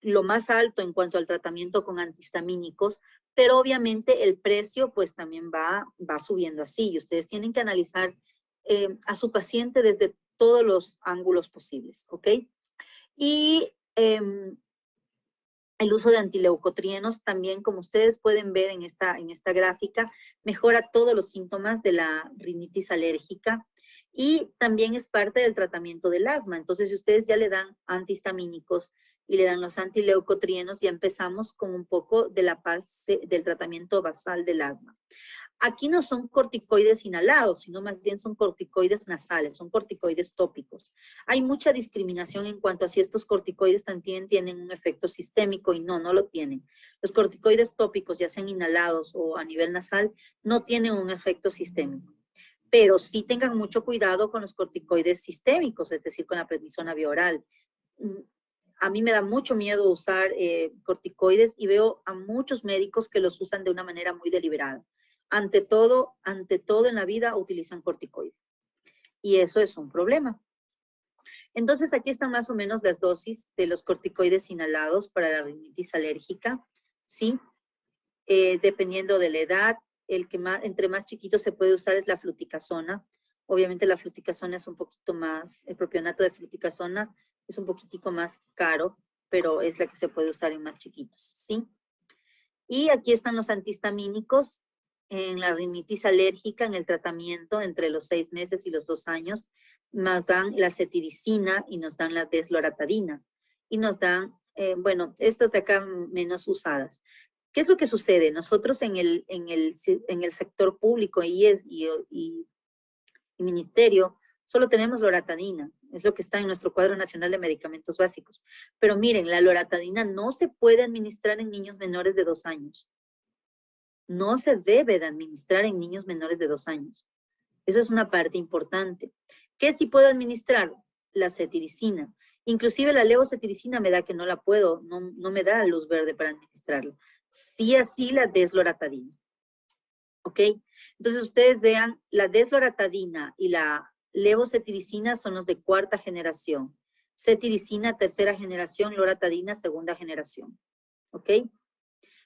A: lo más alto en cuanto al tratamiento con antihistamínicos, pero obviamente el precio pues también va subiendo así y ustedes tienen que analizar a su paciente desde todos los ángulos posibles, ¿ok? Y el uso de antileucotrienos también, como ustedes pueden ver en esta gráfica, mejora todos los síntomas de la rinitis alérgica y también es parte del tratamiento del asma. Entonces, si ustedes ya le dan antihistamínicos y le dan los antileucotrienos, ya empezamos con un poco de la base del tratamiento basal del asma. Aquí no son corticoides inhalados, sino más bien son corticoides nasales, son corticoides tópicos. Hay mucha discriminación en cuanto a si estos corticoides también tienen un efecto sistémico y no lo tienen. Los corticoides tópicos, ya sean inhalados o a nivel nasal, no tienen un efecto sistémico. Pero sí tengan mucho cuidado con los corticoides sistémicos, es decir, con la prednisona bioral. A mí me da mucho miedo usar corticoides y veo a muchos médicos que los usan de una manera muy deliberada. Ante todo en la vida utilizan corticoides. Y eso es un problema. Entonces aquí están más o menos las dosis de los corticoides inhalados para la rinitis alérgica, ¿sí? Dependiendo de la edad, entre más chiquito se puede usar es la fluticasona. Obviamente la fluticasona es un poquito más, el propionato de fluticasona es un poquitico más caro, pero es la que se puede usar en más chiquitos, ¿sí? Y aquí están los antihistamínicos en la rinitis alérgica, en el tratamiento entre los 6 meses y los 2 años, nos dan la cetiricina y nos dan la desloratadina. Y nos dan, bueno, estas de acá menos usadas. ¿Qué es lo que sucede? Nosotros en el sector público y ministerio solo tenemos loratadina, es lo que está en nuestro cuadro nacional de medicamentos básicos. Pero miren, la loratadina no se puede administrar en niños menores de 2 años. No se debe de administrar en niños menores de 2 años. Eso es una parte importante. ¿Qué sí puedo administrar? La cetiricina. Inclusive la levocetiricina me da que no la puedo, no me da luz verde para administrarla. Sí así la desloratadina. ¿Ok? Entonces ustedes vean, la desloratadina y la levocetiricina son los de cuarta generación. Cetiricina, tercera generación, loratadina, segunda generación. ¿Ok?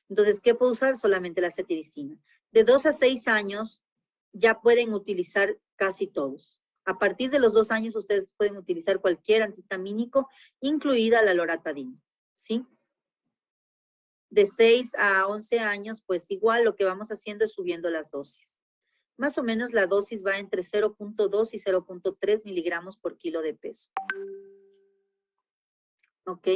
A: Entonces, ¿qué puedo usar? Solamente la cetiricina. De 2 a 6 años ya pueden utilizar casi todos. A partir de los 2 años ustedes pueden utilizar cualquier antihistamínico, incluida la loratadina, ¿sí? De 6 a 11 años, pues igual lo que vamos haciendo es subiendo las dosis. Más o menos la dosis va entre 0.2 y 0.3 miligramos por kilo de peso. ¿Ok?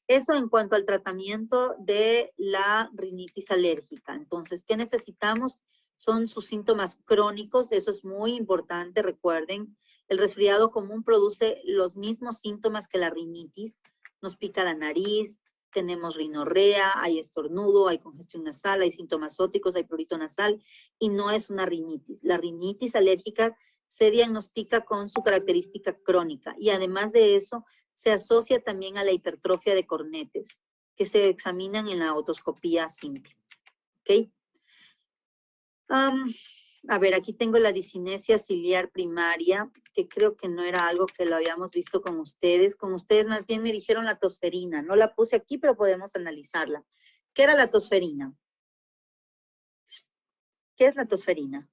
A: Eso en cuanto al tratamiento de la rinitis alérgica. Entonces, ¿qué necesitamos? Son sus síntomas crónicos, eso es muy importante, recuerden. El resfriado común produce los mismos síntomas que la rinitis. Nos pica la nariz, tenemos rinorrea, hay estornudo, hay congestión nasal, hay síntomas óticos, hay prurito nasal y no es una rinitis. La rinitis alérgica se diagnostica con su característica crónica y además de eso se asocia también a la hipertrofia de cornetes que se examinan en la otoscopía simple. ¿Ok? A ver, aquí tengo la discinesia ciliar primaria, que creo que no era algo que lo habíamos visto con ustedes. Con ustedes más bien me dijeron la tosferina. No la puse aquí, pero podemos analizarla. ¿Qué era la tosferina? ¿Qué es la tosferina?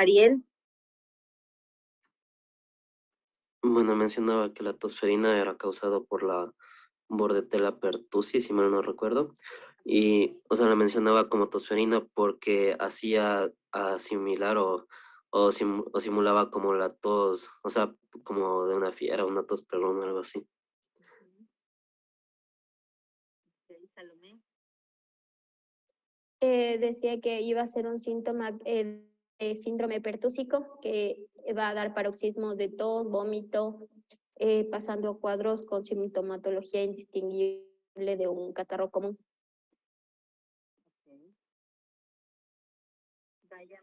A: Ariel.
F: Bueno, mencionaba que la tosferina era causada por la Bordetella pertussis, si mal no recuerdo. Y, o sea, la mencionaba como tosferina porque hacía asimilar o simulaba como la tos, o sea, como de una fiera, una tos perruna, algo así.
A: Salomé.
K: Decía que iba a ser un síntoma de síndrome pertúsico que va a dar paroxismos de tos, vómito, pasando a cuadros con sintomatología indistinguible de un catarro común.
A: Daya.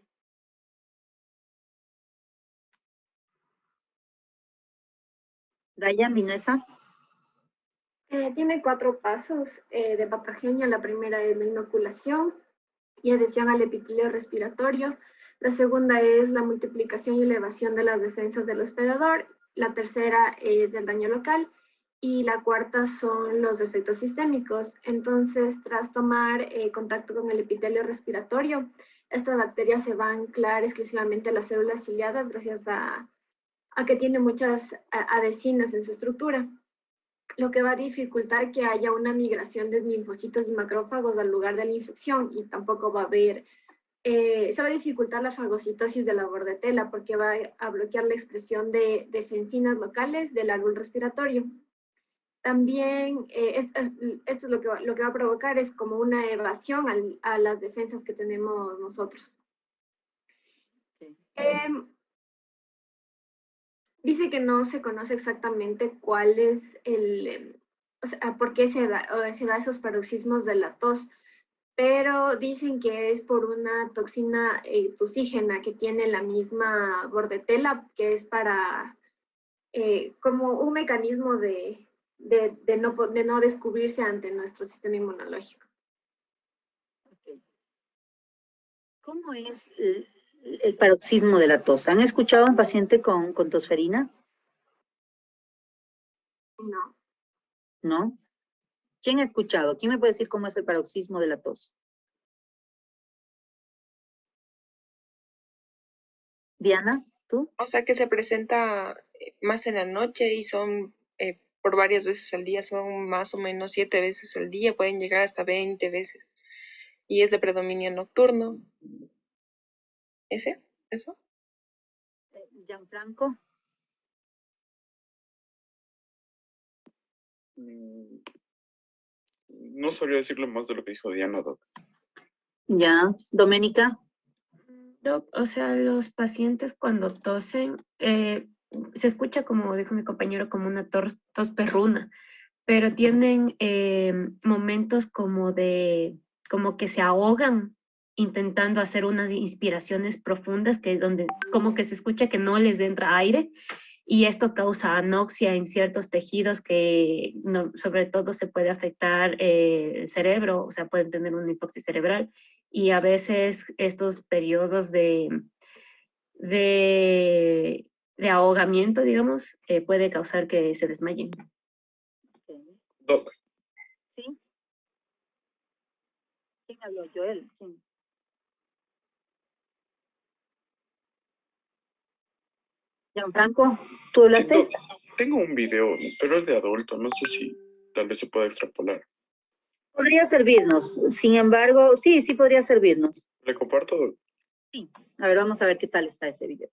A: Daya Minuesa.
N: Tiene 4 pasos de patogenia. La primera es la inoculación y adhesión al epitelio respiratorio. La segunda es la multiplicación y elevación de las defensas del hospedador. La tercera es el daño local. Y la cuarta son los efectos sistémicos. Entonces, tras tomar contacto con el epitelio respiratorio, esta bacteria se va a anclar exclusivamente a las células ciliadas gracias a que tiene muchas adhesinas en su estructura, lo que va a dificultar que haya una migración de linfocitos y macrófagos al lugar de la infección y tampoco va a haber, se va a dificultar la fagocitosis de la bordetela porque va a bloquear la expresión de defensinas locales del árbol respiratorio. También esto es lo que va a provocar es como una evasión a las defensas que tenemos nosotros. Dice que no se conoce exactamente cuál es o sea, por qué se da esos paroxismos de la tos, pero dicen que es por una toxina tusígena que tiene la misma bordetela, que es para, como un mecanismo de no descubrirse ante nuestro sistema inmunológico.
A: ¿Cómo es el paroxismo de la tos? ¿Han escuchado a un paciente con tosferina?
N: No.
A: ¿No? ¿Quién ha escuchado? ¿Quién me puede decir cómo es el paroxismo de la tos? Diana, ¿tú?
L: O sea que se presenta más en la noche y son por varias veces al día, son más o menos 7 veces al día, pueden llegar hasta 20 veces. Y es de predominio nocturno. ¿Eso?
A: Gianfranco.
R: No sabría decirle más de lo que dijo Diana, Doc.
A: Ya, Doménica.
D: Doc, o sea, los pacientes cuando tosen, se escucha, como dijo mi compañero, como una tos perruna, pero tienen momentos como que se ahogan intentando hacer unas inspiraciones profundas donde como que se escucha que no les entra aire y esto causa anoxia en ciertos tejidos que sobre todo se puede afectar el cerebro, o sea, pueden tener una hipoxia cerebral y a veces estos periodos de ahogamiento, digamos, puede causar que se desmayen.
R: Doc.
A: ¿Sí? ¿Quién habló? ¿Joel? ¿Quién? Gianfranco, ¿tú hablaste?
R: Doc, tengo un video, pero es de adulto, no sé si tal vez se pueda extrapolar.
A: Podría servirnos, sin embargo, sí, sí podría servirnos.
R: ¿Le comparto?
A: Sí, a ver, vamos a ver qué tal está ese video.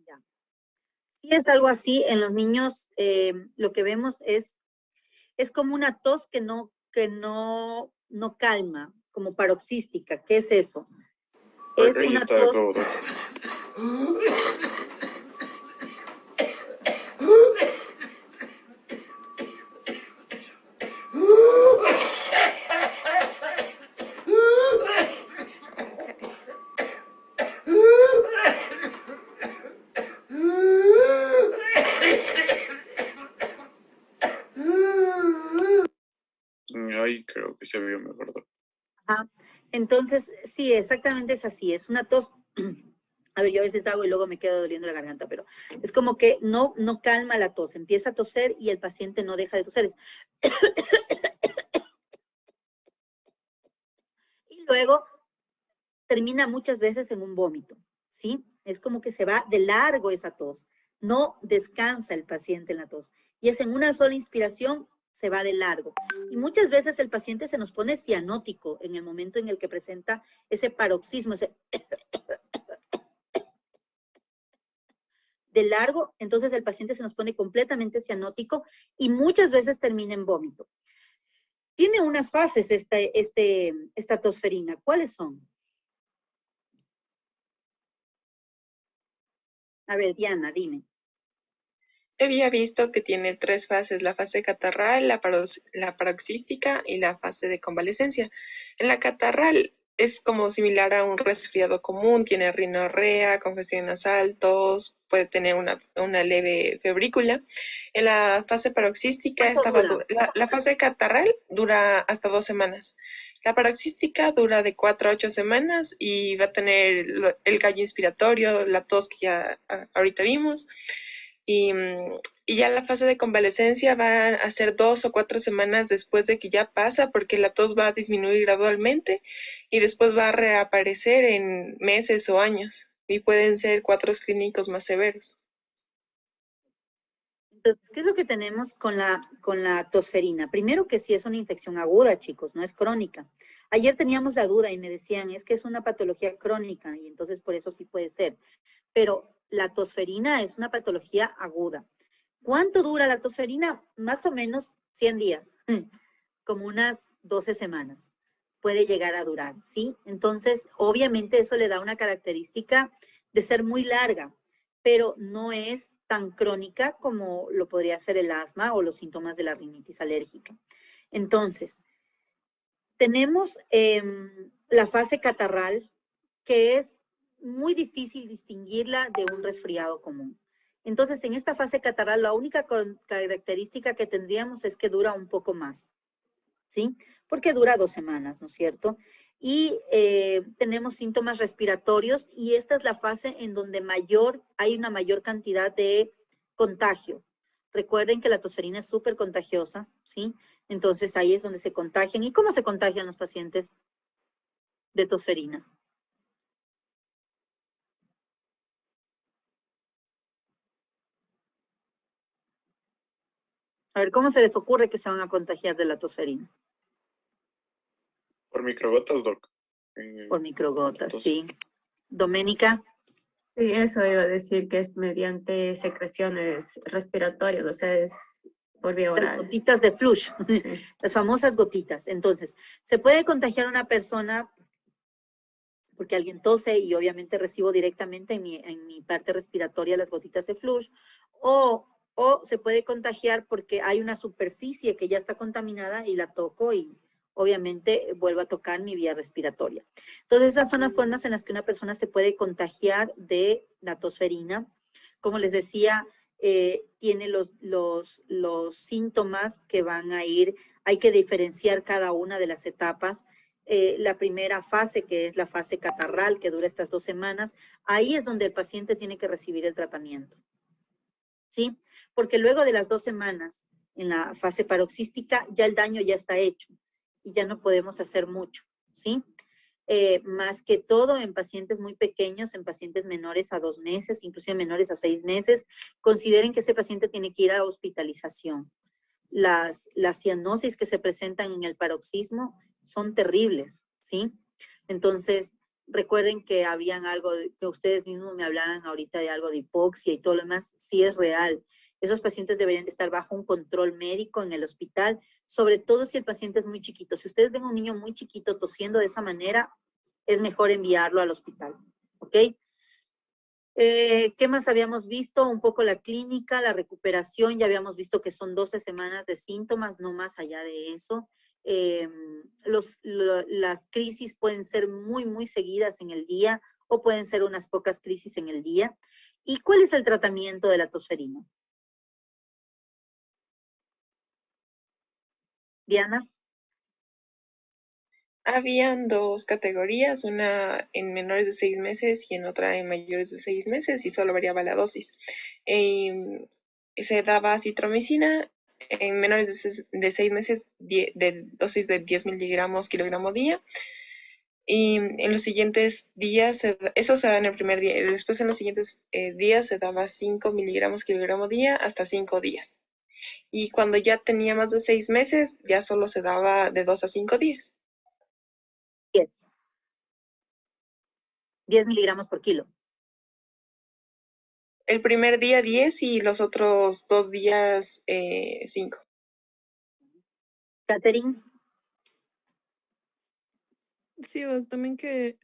A: Ya. Si es algo así, en los niños lo que vemos es como una tos que no calma, como paroxística. ¿Qué es eso? Es
R: Ahí
A: una
R: está,
A: tos.
R: acabo de- Ahí creo que se vio mejor.
A: Ajá. Entonces, sí, exactamente es así. Es una tos. A ver, yo a veces hago y luego me quedo doliendo la garganta, pero es como que no calma la tos. Empieza a toser y el paciente no deja de toser. Y luego termina muchas veces en un vómito, ¿sí? Es como que se va de largo esa tos. No descansa el paciente en la tos. Y es en una sola inspiración, se va de largo. Y muchas veces el paciente se nos pone cianótico en el momento en el que presenta ese paroxismo, ese de largo, entonces el paciente se nos pone completamente cianótico y muchas veces termina en vómito. Tiene unas fases esta tosferina. ¿Cuáles son? A ver, Diana, dime.
L: Había visto que tiene 3 fases, la fase catarral, la paroxística y la fase de convalecencia. En la catarral es como similar a un resfriado común, tiene rinorrea, congestión nasal, tos, puede tener una leve febrícula. En la fase paroxística, la fase catarral dura hasta 2 semanas. La paroxística dura de 4 a 8 semanas y va a tener el gallo inspiratorio, la tos que ya ahorita vimos. Y ya la fase de convalecencia va a ser 2 o 4 semanas después de que ya pasa, porque la tos va a disminuir gradualmente y después va a reaparecer en meses o años. Y pueden ser cuadros clínicos más severos.
A: Entonces, ¿qué es lo que tenemos con la tosferina? Primero que sí es una infección aguda, chicos, no es crónica. Ayer teníamos la duda y me decían, es que es una patología crónica y entonces por eso sí puede ser. Pero la tosferina es una patología aguda. ¿Cuánto dura la tosferina? Más o menos 100 días, como unas 12 semanas puede llegar a durar, ¿sí? Entonces, obviamente eso le da una característica de ser muy larga, pero no es tan crónica como lo podría ser el asma o los síntomas de la rinitis alérgica. Entonces, tenemos la fase catarral, que es muy difícil distinguirla de un resfriado común. Entonces, en esta fase catarral, la única característica que tendríamos es que dura un poco más, ¿sí? Porque dura 2 semanas, ¿no es cierto? Y tenemos síntomas respiratorios y esta es la fase en donde hay una mayor cantidad de contagio. Recuerden que la tosferina es súper contagiosa, ¿sí? Entonces ahí es donde se contagian. ¿Y cómo se contagian los pacientes de tosferina? A ver, ¿cómo se les ocurre que se van a contagiar de la tosferina?
R: Por microgotas, Doc.
A: Por microgotas, sí. Doménica.
D: Sí, eso iba a decir que es mediante secreciones respiratorias, o sea, es por vía
A: Las
D: oral.
A: gotitas de flush, las famosas gotitas. Entonces, se puede contagiar a una persona porque alguien tose y obviamente recibo directamente en mi parte respiratoria las gotitas de flush, o se puede contagiar porque hay una superficie que ya está contaminada y la toco y obviamente vuelvo a tocar mi vía respiratoria. Entonces, esas son las formas en las que una persona se puede contagiar de la tosferina. Como les decía, tiene los síntomas que van a ir, hay que diferenciar cada una de las etapas. La primera fase, que es la fase catarral, que dura estas 2 semanas, ahí es donde el paciente tiene que recibir el tratamiento, ¿sí? Porque luego de las 2 semanas, en la fase paroxística, ya el daño ya está hecho. y ya no podemos hacer mucho, ¿sí? Más que todo en pacientes muy pequeños, en pacientes menores a 2 meses, inclusive menores a 6 meses, consideren que ese paciente tiene que ir a hospitalización. Las cianosis que se presentan en el paroxismo son terribles, ¿sí? Entonces, recuerden que habían algo, que ustedes mismos me hablaban ahorita de algo de hipoxia y todo lo demás, sí es real. Esos pacientes deberían estar bajo un control médico en el hospital, sobre todo si el paciente es muy chiquito. Si ustedes ven a un niño muy chiquito tosiendo de esa manera, es mejor enviarlo al hospital, ¿ok? ¿Qué más habíamos visto? Un poco la clínica, la recuperación, ya habíamos visto que son 12 semanas de síntomas, no más allá de eso. Las crisis pueden ser muy, muy seguidas en el día o pueden ser unas pocas crisis en el día. ¿Y cuál es el tratamiento de la tosferina? Diana.
L: Habían 2 categorías, una en menores de 6 meses y en otra en mayores de 6 meses, y solo variaba la dosis. Se daba acitromicina en menores de 6 meses de dosis de 10 miligramos kilogramo día. Y en los siguientes días, eso se da en el primer día, y después en los siguientes días se daba 5 miligramos kilogramo día hasta 5 días. Y cuando ya tenía más de 6 meses, ya solo se daba de 2 a 5 días.
A: 10 miligramos por kilo.
L: El primer día 10 y los otros 2 días 5.
A: Catherine.
J: Sí, Doc, también que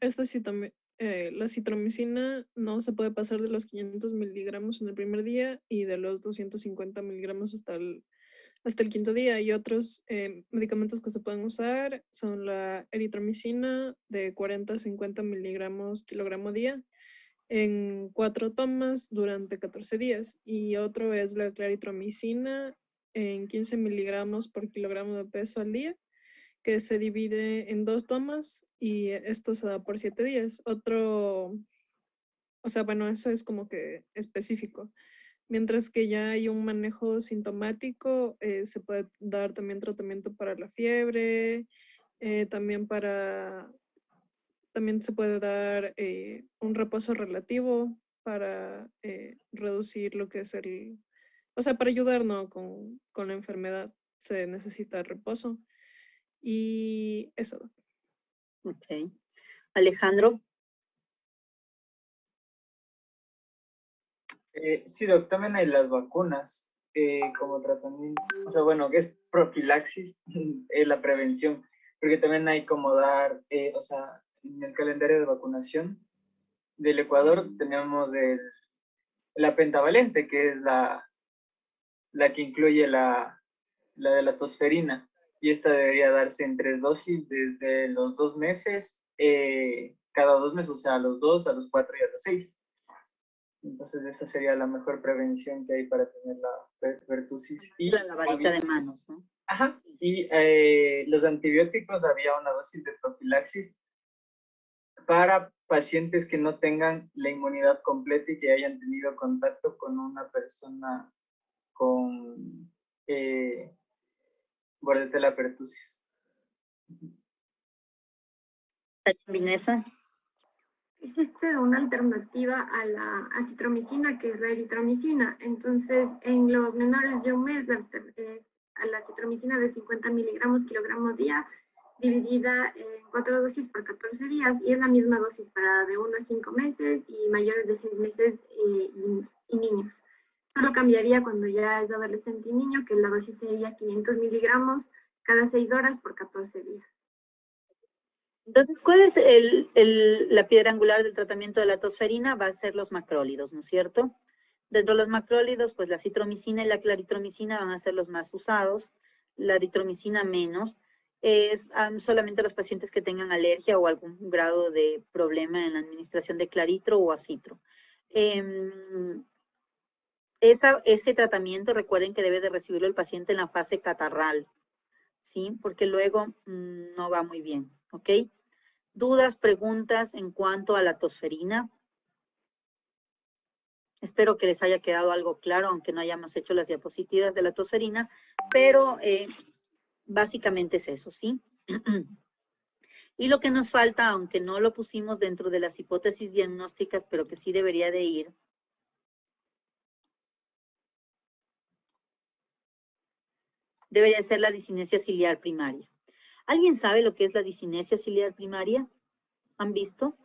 J: la citromicina no se puede pasar de los 500 miligramos en el primer día y de los 250 miligramos hasta el quinto día. Y otros medicamentos que se pueden usar son la eritromicina de 40 a 50 miligramos kilogramo día en 4 tomas durante 14 días. Y otro es la claritromicina en 15 miligramos por kilogramo de peso al día, que se divide en 2 tomas y esto se da por 7 días. Otro, o sea, bueno, eso es como que específico. Mientras que ya hay un manejo sintomático, se puede dar también tratamiento para la fiebre, también se puede dar un reposo relativo para reducir lo que es o sea, para ayudarnos con la enfermedad se necesita reposo. Y eso.
A: Ok. Alejandro.
E: Sí, Doc, también hay las vacunas como tratamiento, o sea, bueno, que es profilaxis, la prevención, porque también hay como dar, o sea, en el calendario de vacunación del Ecuador tenemos la pentavalente, que es la que incluye la de la tosferina, y esta debería darse en 3 dosis desde los 2 meses, cada 2 meses, o sea, a los 2, a los 4 y a los 6. Entonces esa sería la mejor prevención que hay para tener la pertusis. Y
A: la lavadita de manos, ¿no?
E: Ajá. Y los antibióticos, había una dosis de profilaxis para pacientes que no tengan la inmunidad completa y que hayan tenido contacto con una persona con Bordetella pertussis.
A: Vanessa.
N: Existe una alternativa a la acitromicina, que es la eritromicina. Entonces, en los menores de 1 mes, a la acitromicina de 50 miligramos kilogramo día, dividida en 4 dosis por 14 días, y es la misma dosis para de 1 a 5 meses y mayores de 6 meses y niños. Solo cambiaría cuando ya es adolescente y niño, que la dosis sería 500 miligramos cada 6 horas por 14 días.
A: Entonces, ¿cuál es la piedra angular del tratamiento de la tosferina? Va a ser los macrólidos, ¿no es cierto? Dentro de los macrólidos, pues la citromicina y la claritromicina van a ser los más usados, la eritromicina menos. Es solamente los pacientes que tengan alergia o algún grado de problema en la administración de claritro o acitro. Ese tratamiento, recuerden que debe de recibirlo el paciente en la fase catarral, ¿sí? Porque luego no va muy bien, ¿ok? ¿Dudas, preguntas en cuanto a la tosferina? Espero que les haya quedado algo claro, aunque no hayamos hecho las diapositivas de la tosferina, pero básicamente es eso, ¿sí? Y lo que nos falta, aunque no lo pusimos dentro de las hipótesis diagnósticas, pero que sí debería de ir, debería ser la disinesia ciliar primaria. ¿Alguien sabe lo que es la disinesia ciliar primaria? ¿Han visto?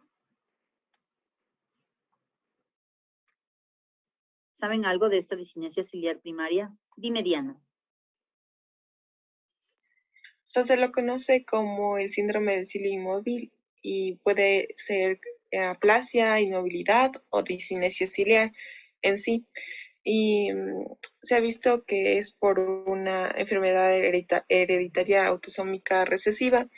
A: ¿Saben algo de esta disinesia ciliar primaria? Dime, Diana.
L: O sea, se lo conoce como el síndrome del cilio inmóvil y puede ser aplasia, inmovilidad o disinesia ciliar en sí. Y se ha visto que es por una enfermedad hereditaria autosómica recesiva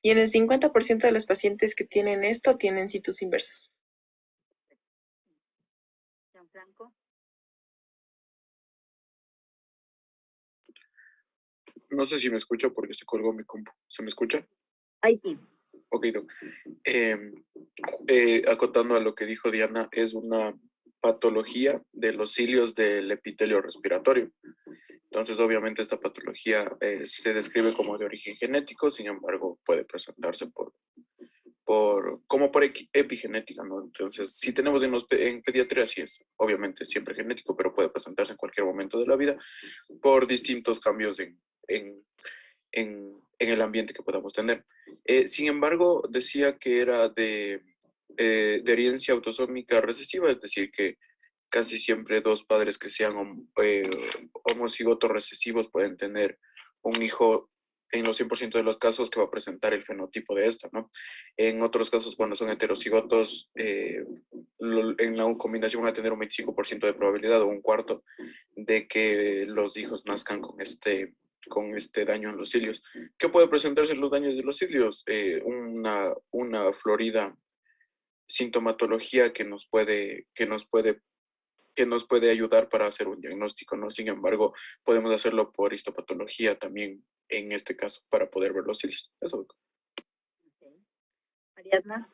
L: y en el 50% de los pacientes que tienen esto tienen situs inversos.
A: Gianfranco.
R: No sé si me escucha porque se colgó mi compu. ¿Se me escucha?
A: Ahí sí.
R: Ok, Doc. Acotando a lo que dijo Diana, es una patología de los cilios del epitelio respiratorio. Entonces, obviamente, esta patología se describe como de origen genético, sin embargo, puede presentarse como por epigenética, ¿no? Entonces, si tenemos en pediatría, sí es, obviamente, siempre genético, pero puede presentarse en cualquier momento de la vida por distintos cambios en el ambiente que podamos tener. Sin embargo, decía que era de herencia autosómica recesiva, es decir, que casi siempre dos padres que sean homocigotos recesivos pueden tener un hijo en los 100% de los casos que va a presentar el fenotipo de esto, ¿no? En otros casos, cuando son heterocigotos, en la combinación van a tener un 25% de probabilidad o un cuarto de que los hijos nazcan con este daño en los cilios. ¿Qué puede presentarse en los daños de los cilios? Una florida sintomatología que nos puede ayudar para hacer un diagnóstico, ¿no? Sin embargo, podemos hacerlo por histopatología también, en este caso, para poder ver los cilios. Eso.
A: Ariadna.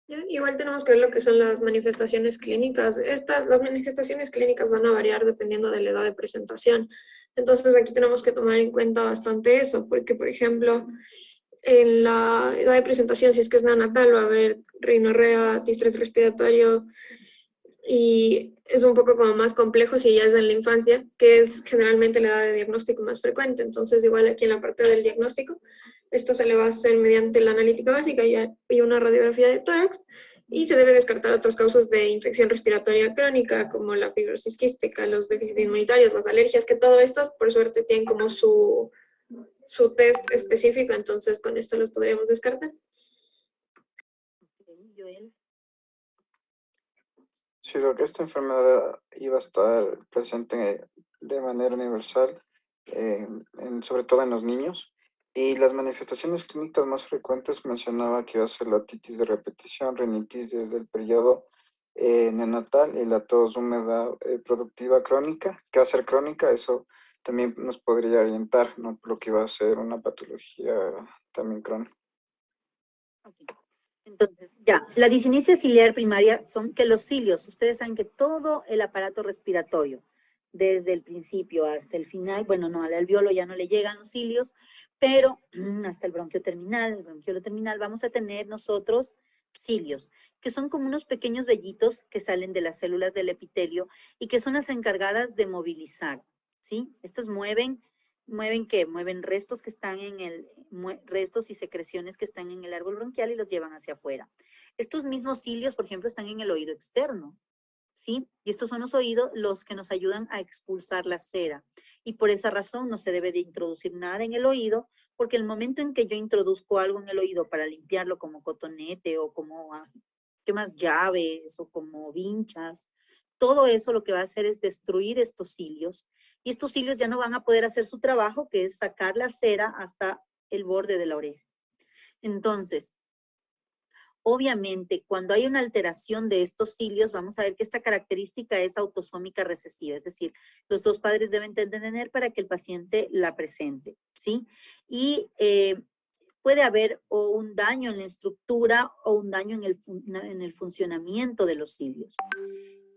M: Igual tenemos que ver lo que son las manifestaciones clínicas. Las manifestaciones clínicas van a variar dependiendo de la edad de presentación. Entonces aquí tenemos que tomar en cuenta bastante eso, porque por ejemplo, en la edad de presentación, si es que es neonatal, va a haber rinorrea, distrés respiratorio, y es un poco como más complejo si ya es en la infancia, que es generalmente la edad de diagnóstico más frecuente. Entonces igual aquí en la parte del diagnóstico, esto se le va a hacer mediante la analítica básica y una radiografía de tórax, y se debe descartar otras causas de infección respiratoria crónica, como la fibrosis quística, los déficits inmunitarios, las alergias, que todo esto, por suerte, tienen como su test específico, entonces con esto los podríamos descartar.
T: Sí, lo que esta enfermedad iba a estar presente de manera universal, sobre todo en los niños. Y las manifestaciones clínicas más frecuentes mencionaba que iba a ser la otitis de repetición, rinitis desde el periodo neonatal y la tos húmeda productiva crónica. ¿Qué va a ser crónica? Eso también nos podría orientar, ¿no? Por lo que iba a ser una patología también crónica.
A: Okay. Entonces, ya, la disinesia ciliar primaria son que los cilios, ustedes saben que todo el aparato respiratorio, desde el principio hasta el final, bueno, no, al alveolo ya no le llegan los cilios, pero hasta el bronquio terminal, vamos a tener nosotros cilios, que son como unos pequeños vellitos que salen de las células del epitelio y que son las encargadas de movilizar, ¿sí? Estos mueven ¿qué? Mueven restos que están restos y secreciones que están en el árbol bronquial y los llevan hacia afuera. Estos mismos cilios, por ejemplo, están en el oído externo, ¿sí? Y estos son los oídos los que nos ayudan a expulsar la cera. Y por esa razón no se debe de introducir nada en el oído, porque el momento en que yo introduzco algo en el oído para limpiarlo como cotonete o como, ¿qué más? Llaves o como vinchas, todo eso lo que va a hacer es destruir estos cilios y estos cilios ya no van a poder hacer su trabajo, que es sacar la cera hasta el borde de la oreja. Entonces, obviamente, cuando hay una alteración de estos cilios, vamos a ver que esta característica es autosómica recesiva, es decir, los dos padres deben tener para que el paciente la presente, ¿sí? Y puede haber o un daño en la estructura o un daño en el funcionamiento de los cilios.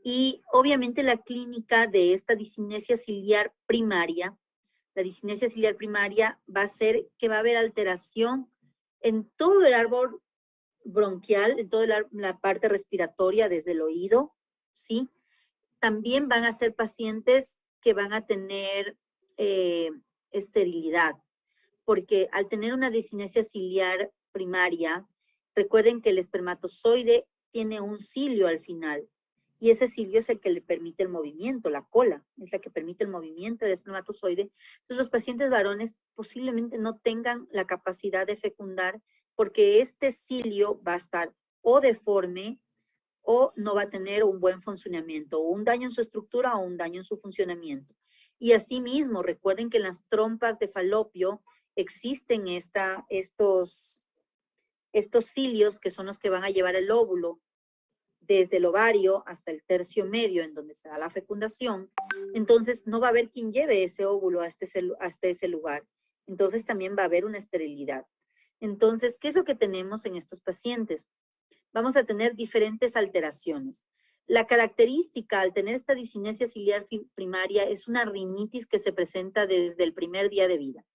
A: Y obviamente la clínica de esta disinesia ciliar primaria La disinesia ciliar primaria va a ser que va a haber alteración en todo el árbol bronquial, en toda la parte respiratoria desde el oído, ¿sí? También van a ser pacientes que van a tener esterilidad, porque al tener una disinesia ciliar primaria, recuerden que el espermatozoide tiene un cilio al final, y ese cilio es el que le permite el movimiento, la cola es la que permite el movimiento del espermatozoide. Entonces los pacientes varones posiblemente no tengan la capacidad de fecundar porque este cilio va a estar o deforme o no va a tener un buen funcionamiento, o un daño en su estructura o un daño en su funcionamiento. Y asimismo, recuerden que en las trompas de falopio existen estos cilios que son los que van a llevar el óvulo desde el ovario hasta el tercio medio en donde se da la fecundación. Entonces no va a haber quien lleve ese óvulo hasta ese lugar. Entonces también va a haber una esterilidad. Entonces, ¿qué es lo que tenemos en estos pacientes? Vamos a tener diferentes alteraciones. La característica al tener esta disinesia ciliar primaria es una rinitis que se presenta desde el primer día de vida.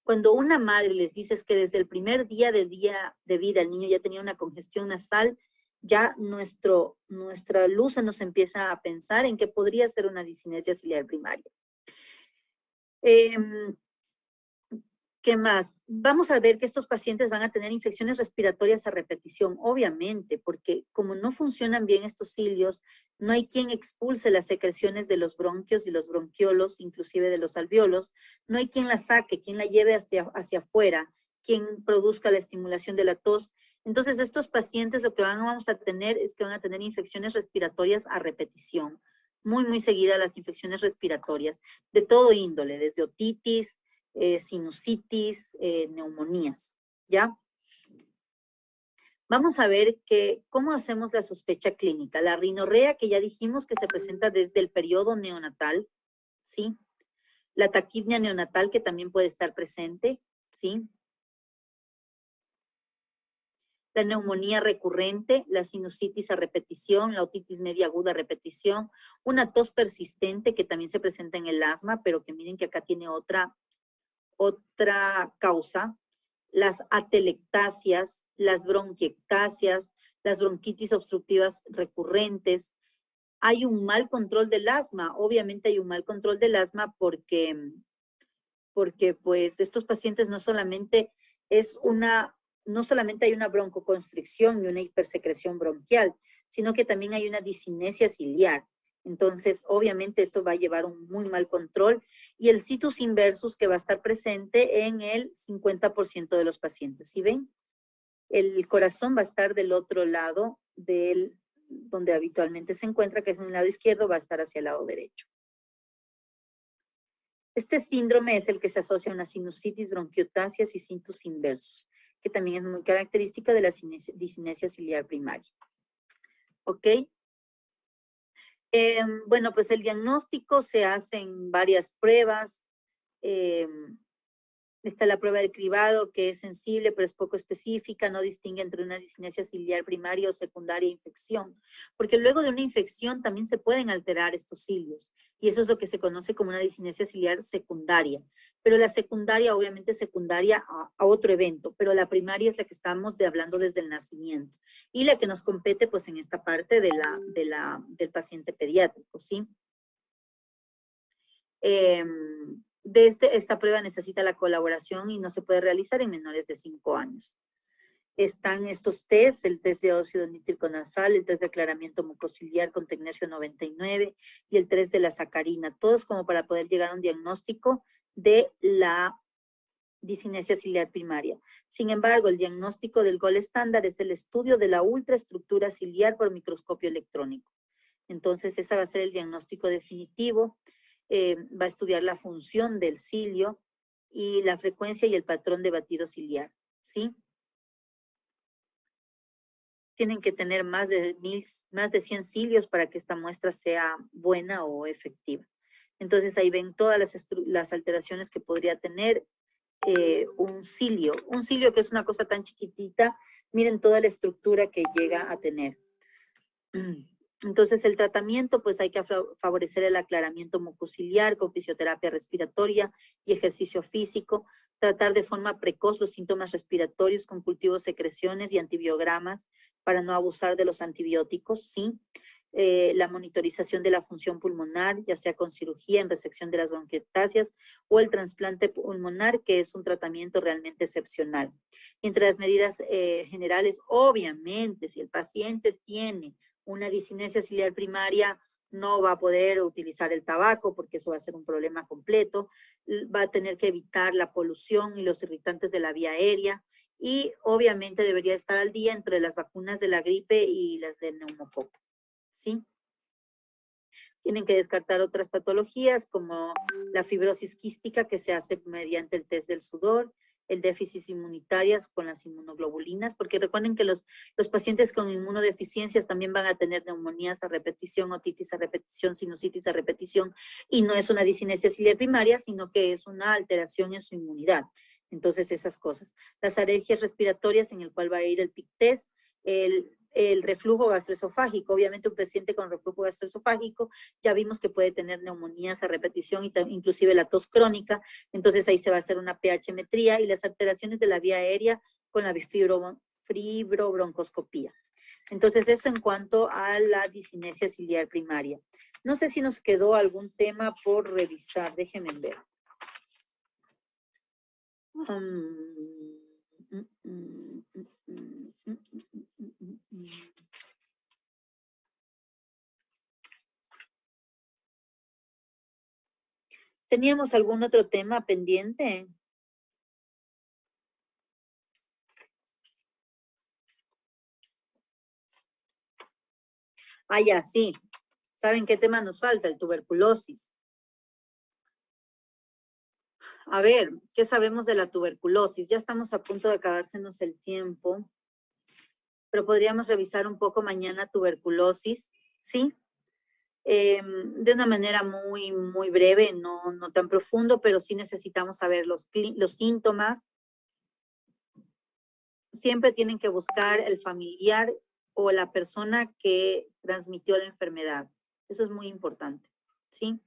A: Cuando una madre les dice que desde el primer día de vida el niño ya tenía una congestión nasal, ya nuestra luz nos empieza a pensar en que podría ser una disinesia ciliar primaria. ¿Qué más? Vamos a ver que estos pacientes van a tener infecciones respiratorias a repetición, obviamente, porque como no funcionan bien estos cilios, no hay quien expulse las secreciones de los bronquios y los bronquiolos, inclusive de los alveolos, no hay quien la saque, quien la lleve hacia afuera, quien produzca la estimulación de la tos. Entonces, estos pacientes lo que vamos a tener es que van a tener infecciones respiratorias a repetición, muy seguidas las infecciones respiratorias, de todo índole, desde otitis, sinusitis, neumonías, ¿ya? Vamos a ver cómo hacemos la sospecha clínica. La rinorrea, que ya dijimos que se presenta desde el periodo neonatal, ¿sí? La taquipnea neonatal, que también puede estar presente, ¿sí? La neumonía recurrente, la sinusitis a repetición, la otitis media aguda a repetición, una tos persistente que también se presenta en el asma, pero que miren que acá tiene otra causa, las atelectasias, las bronquiectasias, las bronquitis obstructivas recurrentes. Hay un mal control del asma, obviamente hay un mal control del asma porque pues estos pacientes no solamente hay una broncoconstricción y una hipersecreción bronquial, sino que también hay una disinesia ciliar. Entonces, obviamente, esto va a llevar un muy mal control y el situs inversus que va a estar presente en el 50% de los pacientes. ¿Sí ven? El corazón va a estar del otro lado donde habitualmente se encuentra, que es en el lado izquierdo, va a estar hacia el lado derecho. Este síndrome es el que se asocia a una sinusitis, bronquiotasias y situs inversus, que también es muy característica de la disinesia ciliar primaria. ¿Ok? Bueno, pues el diagnóstico se hace en varias pruebas. Está la prueba del cribado, que es sensible, pero es poco específica, no distingue entre una disinesia ciliar primaria o secundaria infección, porque luego de una infección también se pueden alterar estos cilios, y eso es lo que se conoce como una disinesia ciliar secundaria. Pero la secundaria, obviamente secundaria a otro evento, pero la primaria es la que estamos hablando desde el nacimiento, y la que nos compete pues en esta parte del paciente pediátrico, ¿sí? Esta prueba necesita la colaboración y no se puede realizar en menores de 5 años. Están estos test, el test de óxido nítrico nasal, el test de aclaramiento mucociliar con tecnesio 99 y el test de la sacarina, todos como para poder llegar a un diagnóstico de la disinesia ciliar primaria. Sin embargo, el diagnóstico del gold estándar es el estudio de la ultraestructura ciliar por microscopio electrónico. Entonces, ese va a ser el diagnóstico definitivo. Va a estudiar la función del cilio y la frecuencia y el patrón de batido ciliar, ¿sí? Tienen que tener más de 100 cilios para que esta muestra sea buena o efectiva. Entonces ahí ven todas las alteraciones que podría tener un cilio que es una cosa tan chiquitita, miren toda la estructura que llega a tener. Entonces, el tratamiento, pues hay que favorecer el aclaramiento mucociliar con fisioterapia respiratoria y ejercicio físico, tratar de forma precoz los síntomas respiratorios con cultivos, secreciones y antibiogramas para no abusar de los antibióticos, ¿sí? La monitorización de la función pulmonar, ya sea con cirugía en resección de las bronquiectasias o el trasplante pulmonar, que es un tratamiento realmente excepcional. Entre las medidas generales, obviamente, si el paciente tiene una discinesia ciliar primaria, no va a poder utilizar el tabaco porque eso va a ser un problema completo, va a tener que evitar la polución y los irritantes de la vía aérea y obviamente debería estar al día entre las vacunas de la gripe y las del neumococo, ¿sí? Tienen que descartar otras patologías como la fibrosis quística que se hace mediante el test del sudor, el déficit inmunitarias con las inmunoglobulinas, porque recuerden que los pacientes con inmunodeficiencias también van a tener neumonías a repetición, otitis a repetición, sinusitis a repetición, y no es una discinesia ciliar primaria, sino que es una alteración en su inmunidad. Entonces, esas cosas. Las alergias respiratorias, en el cual va a ir el PIC test, el reflujo gastroesofágico. Obviamente un paciente con reflujo gastroesofágico ya Vimos que puede tener neumonías a repetición y inclusive la tos crónica. Entonces ahí se va a hacer una pH-metría y las alteraciones de la vía aérea con la fibrobroncoscopía. Entonces eso en cuanto a la discinesia ciliar primaria. No sé si nos quedó algún tema por revisar. Déjenme ver. ¿Teníamos algún otro tema pendiente? Ah, ya, sí. ¿Saben qué tema nos falta? El tuberculosis. A ver, ¿qué sabemos de la tuberculosis? Ya estamos a punto de acabársenos el tiempo, pero podríamos revisar un poco mañana tuberculosis, ¿sí? De una manera muy, muy breve, no tan profundo, pero sí necesitamos saber los síntomas. Siempre tienen que buscar el familiar o la persona que transmitió la enfermedad. Eso es muy importante, ¿sí?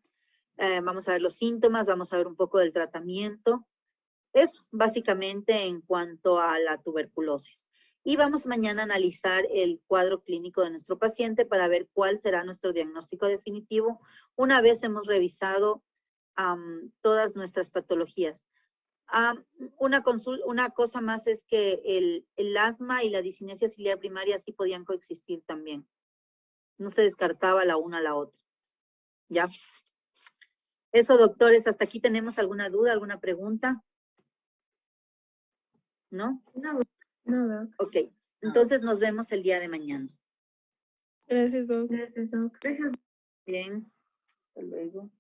A: Vamos a ver los síntomas, vamos a ver un poco del tratamiento. Eso, básicamente, en cuanto a la tuberculosis. Y vamos mañana a analizar el cuadro clínico de nuestro paciente para ver cuál será nuestro diagnóstico definitivo una vez hemos revisado todas nuestras patologías. Una cosa más es que el asma y la discinesia ciliar primaria sí podían coexistir también. No se descartaba la una a la otra. ¿Ya? Eso, doctores, ¿hasta aquí tenemos alguna duda, alguna pregunta? ¿No?
M: No, no,
A: Ok, entonces nos vemos el día de mañana.
J: Gracias, Doc.
M: Gracias, Doc. Gracias.
A: Bien, hasta luego.